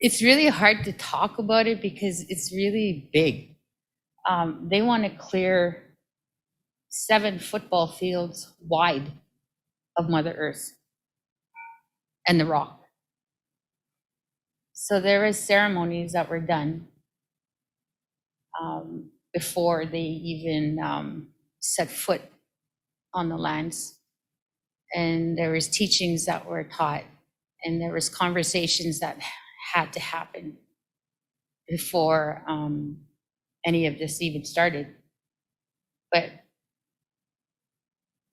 it's really hard to talk about it because it's really big. They want to clear 7 football fields wide of Mother Earth and the rock. So there is ceremonies that were done before they even set foot on the lands. And there was teachings that were taught, and there was conversations that had to happen before any of this even started. But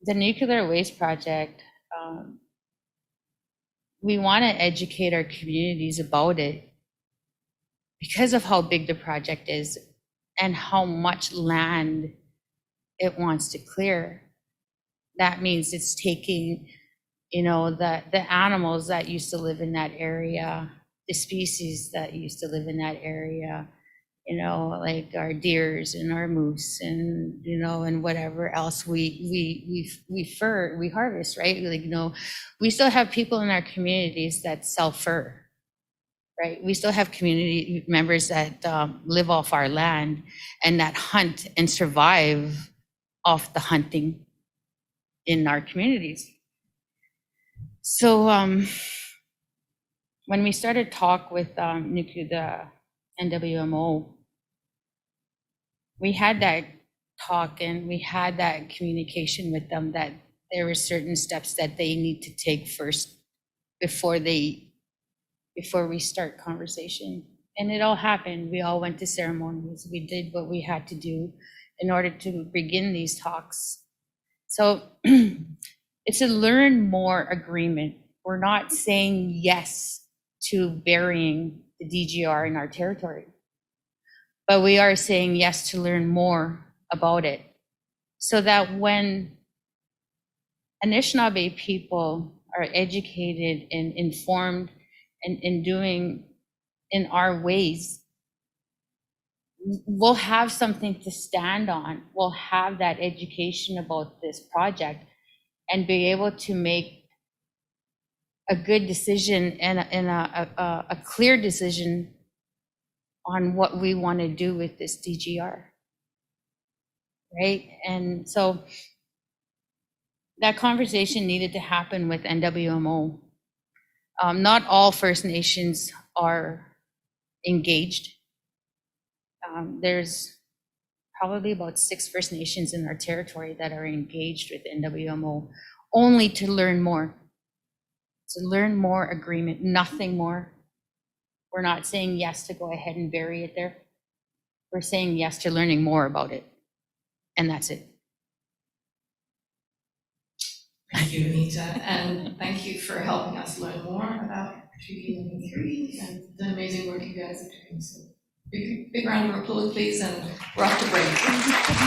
the nuclear waste project, we want to educate our communities about it because of how big the project is and how much land it wants to clear. That means it's taking, the animals that used to live in that area, the species that used to live in that area, like our deers and our moose and, and whatever else we harvest, right? Like, we still have people in our communities that sell fur, right? We still have community members that live off our land and that hunt and survive off the hunting in our communities. So when we started talk with the NWMO, we had that talk and we had that communication with them that there were certain steps that they need to take first before we start conversation. And it all happened. We all went to ceremonies. We did what we had to do in order to begin these talks. So it's a learn more agreement. We're not saying yes to burying the DGR in our territory, but we are saying yes to learn more about it so that when Anishinaabe people are educated and informed and in doing in our ways, we'll have something to stand on. We'll have that education about this project and be able to make a good decision and a clear decision on what we want to do with this DGR, right? And so that conversation needed to happen with NWMO. Not all First Nations are engaged. There's probably about 6 First Nations in our territory that are engaged with NWMO, only to learn more. To learn more agreement, nothing more. We're not saying yes to go ahead and bury it there. We're saying yes to learning more about it. And that's it. Thank you, Anita, and thank you for helping us learn more about Treaty Number 3 and the amazing work you guys are doing. So big round of applause, please, and we're off to break.